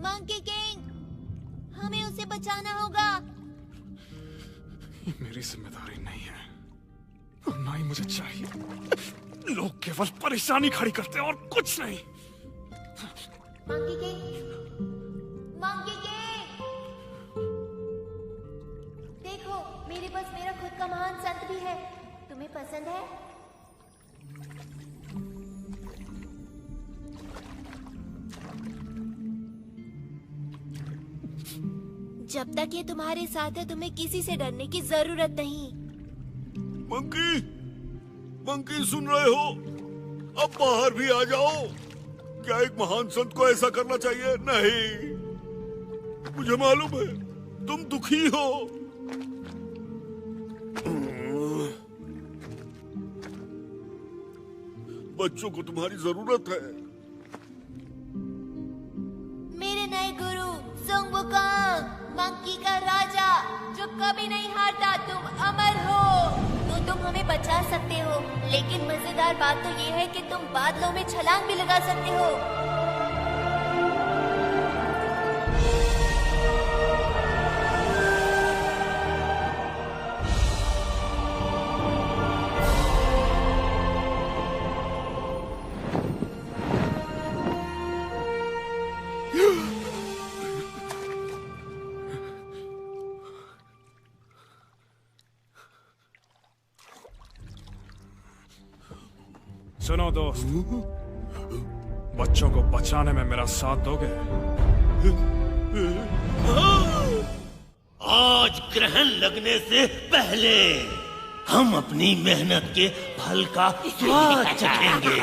मंकी किंग, हमें उसे बचाना होगा। ये मेरी जिम्मेदारी नहीं है और ना ही मुझे चाहिए। लोग केवल परेशानी खड़ी करते हैं और कुछ नहीं। मंकी किंग, मंकी किंग, देखो मेरे पास मेरा खुद का महान संत भी है। तुम्हें पसंद है? जब तक ये तुम्हारे साथ है तुम्हें किसी से डरने की जरूरत नहीं। मंकी, मंकी सुन रहे हो? अब बाहर भी आ जाओ। क्या एक महान संत को ऐसा करना चाहिए? नहीं, मुझे मालूम है तुम दुखी हो। बच्चों को तुम्हारी जरूरत है। मेरे नए गुरु सुंग वुकोंग, मंकी का राजा जो कभी नहीं हारता, तुम अमर हो। तो तुम हमें बचा सकते हो, लेकिन मजेदार बात तो ये है कि तुम बादलों में छलांग भी लगा सकते हो। सुनो दोस्त, बच्चों को बचाने में मेरा साथ दोगे? आज ग्रहण लगने से पहले हम अपनी मेहनत के फल का स्वाद चखेंगे।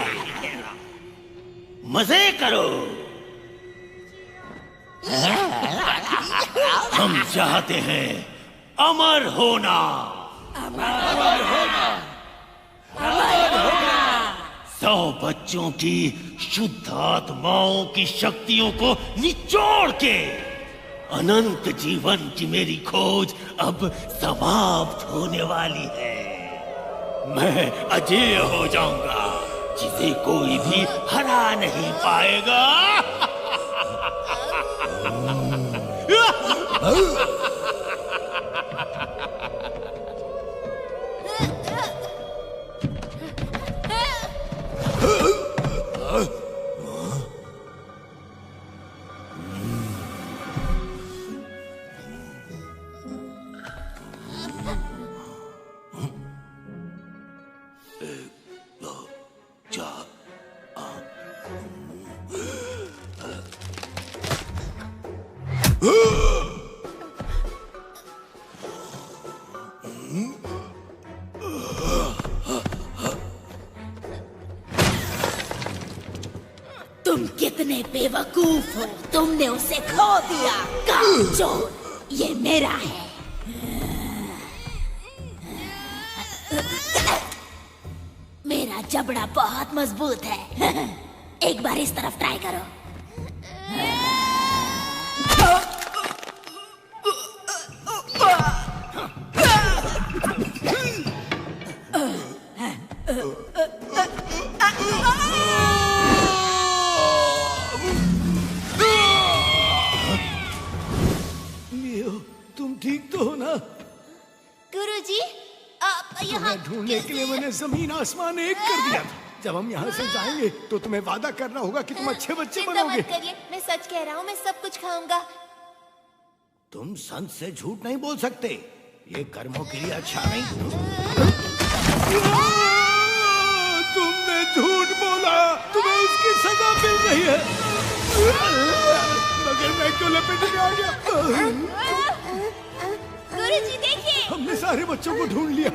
मजे करो। हम चाहते हैं अमर होना। अमर होना। 100 बच्चों की शुद्ध आत्माओं की शक्तियों को निचोड़ के अनंत जीवन की मेरी खोज अब समाप्त होने वाली है। मैं अजेय हो जाऊंगा, जिसे कोई भी हरा नहीं पाएगा। तुम कितने बेवकूफ हो, तुमने उसे खो दिया। कामचोर, ये मेरा है। मेरा जबड़ा बहुत मजबूत है। एक बार इस तरफ ट्राई करो। तुम ठीक तो हो ना? गुरुजी, आप यहाँ ढूंढने के लिए मैंने जमीन आसमान एक कर दिया था। जब हम यहाँ से जाएंगे तो तुम्हें वादा करना होगा कि तुम अच्छे बच्चे चिंता बनोगे। मत करिए, मैं सच कह रहा हूँ, मैं सब कुछ खाऊंगा। तुम संत से झूठ नहीं बोल सकते, ये कर्मों के लिए अच्छा नहीं। तुमने झूठ बोला, तुम्हें उसकी सजा मिल रही है। मगर मैं क्यों लपेट में आ गया? गुरुजी देखिए, हमने सारे बच्चों को ढूंढ लिया।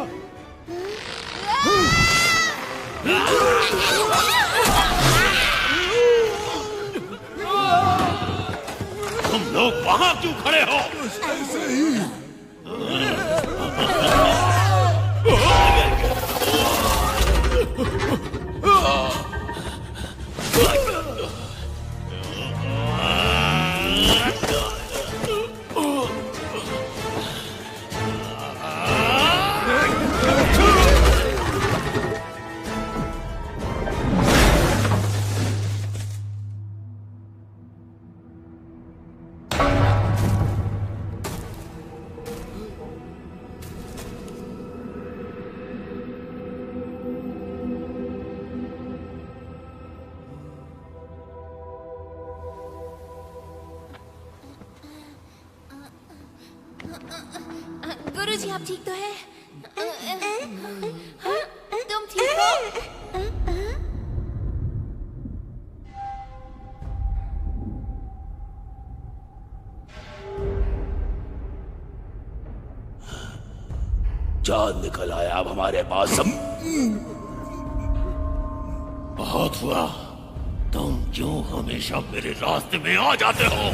तुम लोग वहां क्यों खड़े हो? ऐसे ही। गुरुजी आप ठीक तो हैं? तुम ठीक हो? चांद निकल आया अब हमारे पास। बहुत हुआ, तुम क्यों हमेशा मेरे रास्ते में आ जाते हो?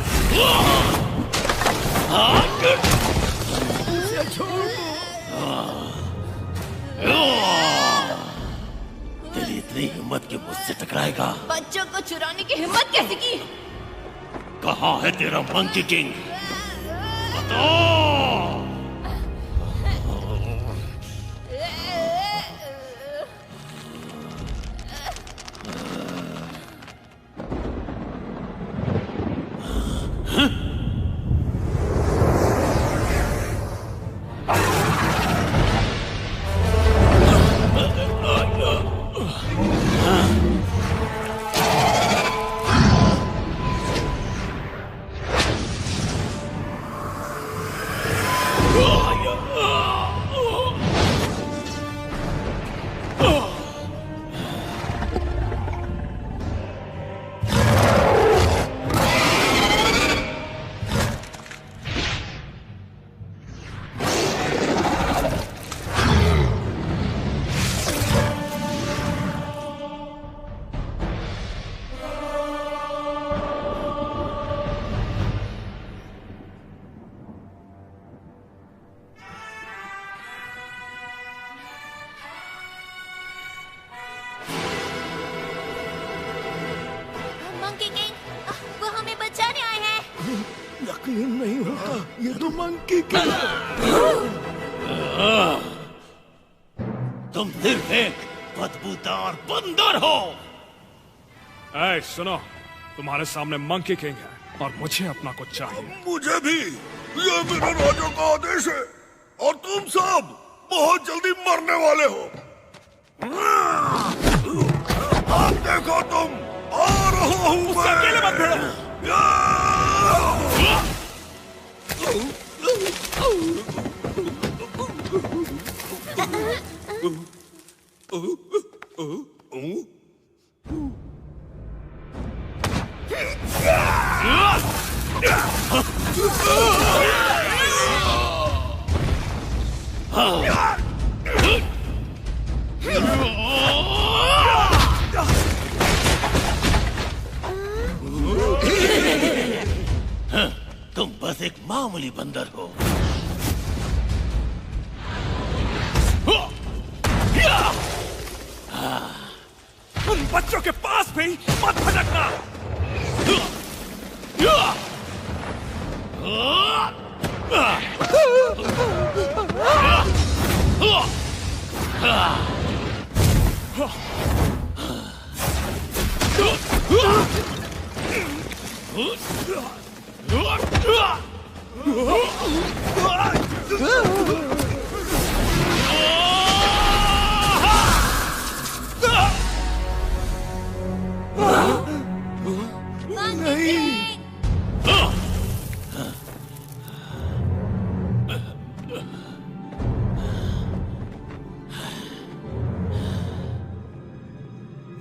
तेरी इतनी हिम्मत कि मुझसे टकराएगा? बच्चों को चुराने की हिम्मत कैसे की? कहाँ है तेरा मंकी किंग? बताओ। यकीन नहीं होता, ये तो मंकी किंग। तुम सिर्फ एक बदबूदार बंदर हो। सुनो, तुम्हारे सामने मंकी किंग है और मुझे अपना कुछ चाहिए। मुझे भी। ये मेरे राजा का आदेश है और तुम सब बहुत जल्दी मरने वाले हो। अब देखो तुम, आ रहा हूं मैं। अकेले मत भिड़ो। तुम बस एक मामूली बंदर हो। उन बच्चों के पास भी मत भटकना।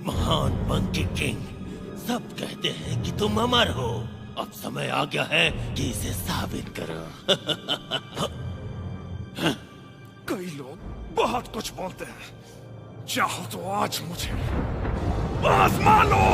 महान मंकी किंग, सब कहते हैं कि तुम अमर हो। अब समय आ गया है कि इसे साबित करो। कई लोग बहुत कुछ बोलते हैं, चाहो तो आज मुझे आजमा लो।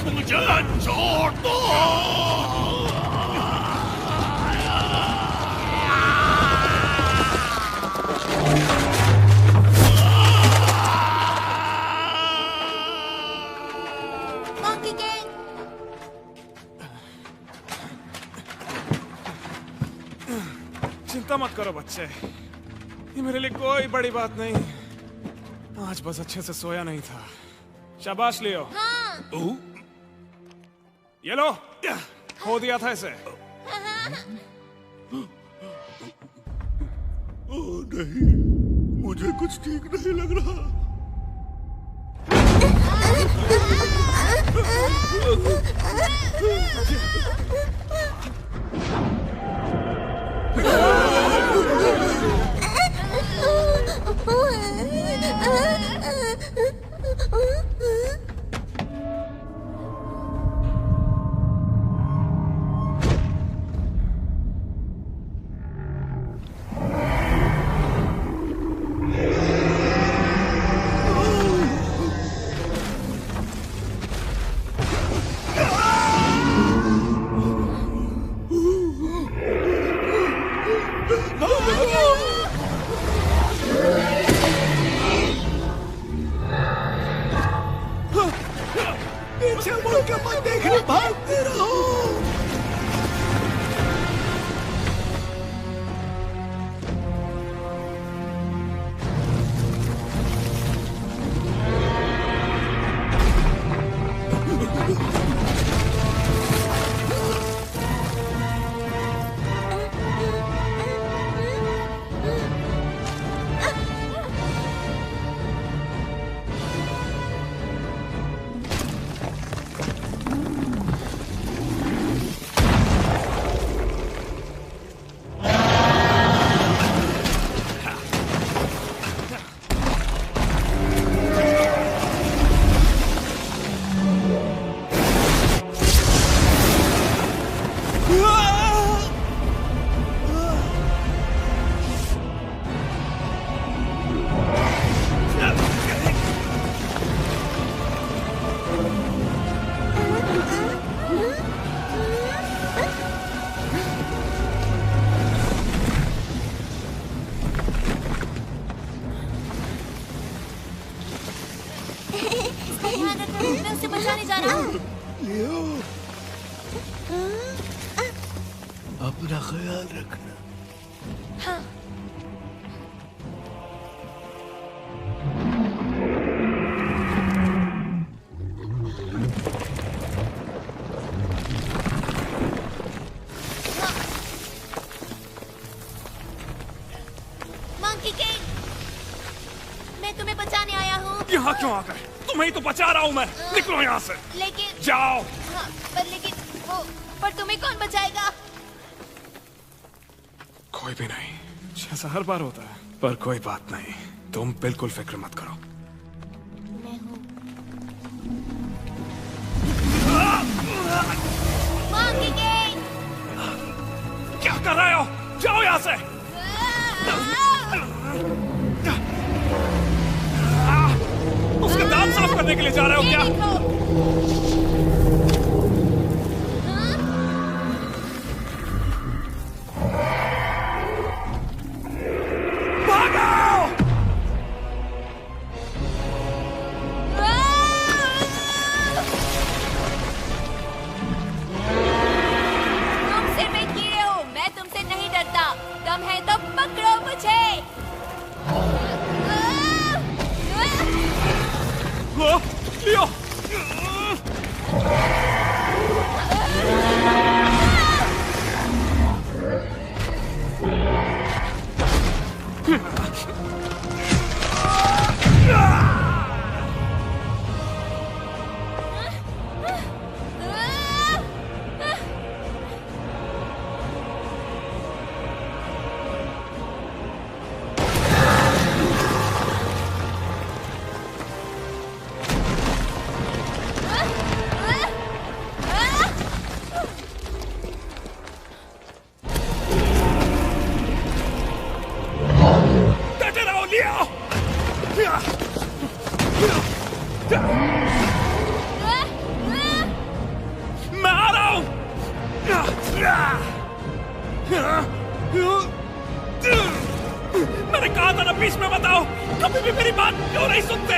मुझे छोड़ दो। चिंता मत करो बच्चे, ये मेरे लिए कोई बड़ी बात नहीं। आज बस अच्छे से सोया नहीं था। शाबाश लियो। हाँ। ये लो, खो दिया था इसे। ओ नहीं, मुझे कुछ ठीक नहीं लग रहा। पीछे मुड़ के मत देखना, भागते रहो। लियो, अपना ख्याल रखना। हाँ। मंकी किंग, मैं तुम्हें बचाने आया हूँ। यहाँ क्यों आ गए? तुम्हें ही तो बचा रहा हूँ मैं। निकलो यहाँ से। लेकिन जाओ। हाँ, पर तुम्हें कौन बचाएगा? कोई भी नहीं। जैसा हर बार होता है। पर कोई बात नहीं, तुम बिल्कुल फिक्र मत करो। मैं हूँ। मंकी किंग, क्या कर रहे हो? जाओ यहाँ से। उसके दांत साफ करने के लिए जा रहे हो क्या? भागो! तुम सिर में कीड़े हो, मैं तुमसे नहीं डरता। दम है तो पकड़ो मुझे। लियो! मैं आ रहा हूं। मैंने कहा था ना बीच में बताओ, कभी भी मेरी बात क्यों नहीं सुनते?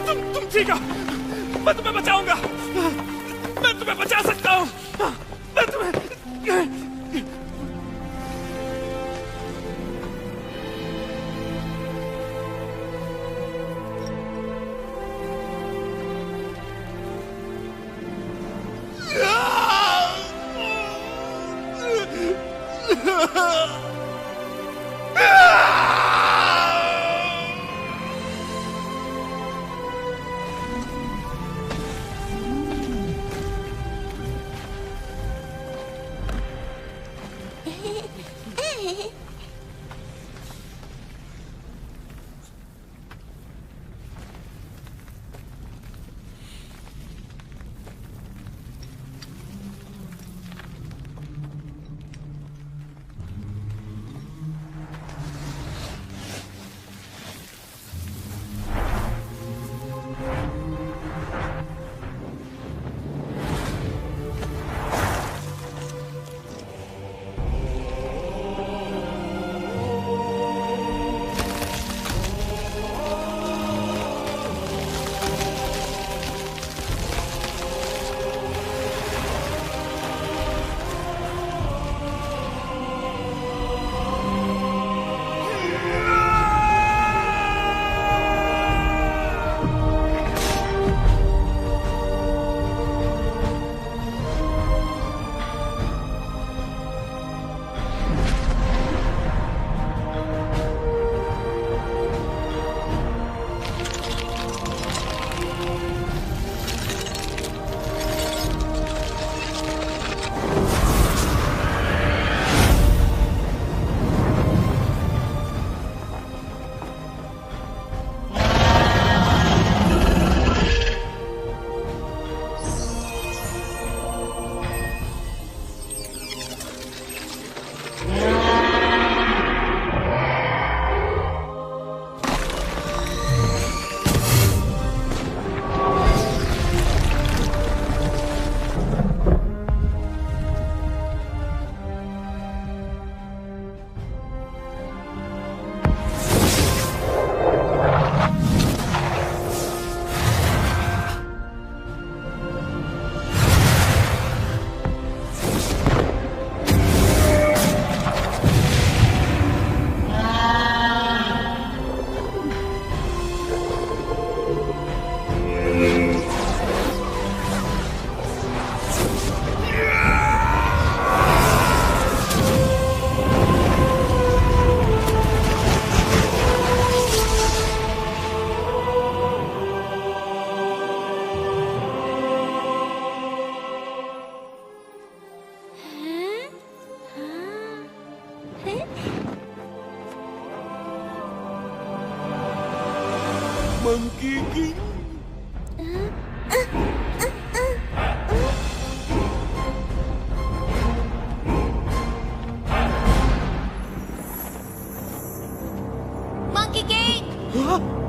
तुम ठीक हो? मैं तुम्हें बचाऊंगा। मैं तुम्हें बचा सकता हूँ। मैं तुम्हें मंकी किंग। Monkey king!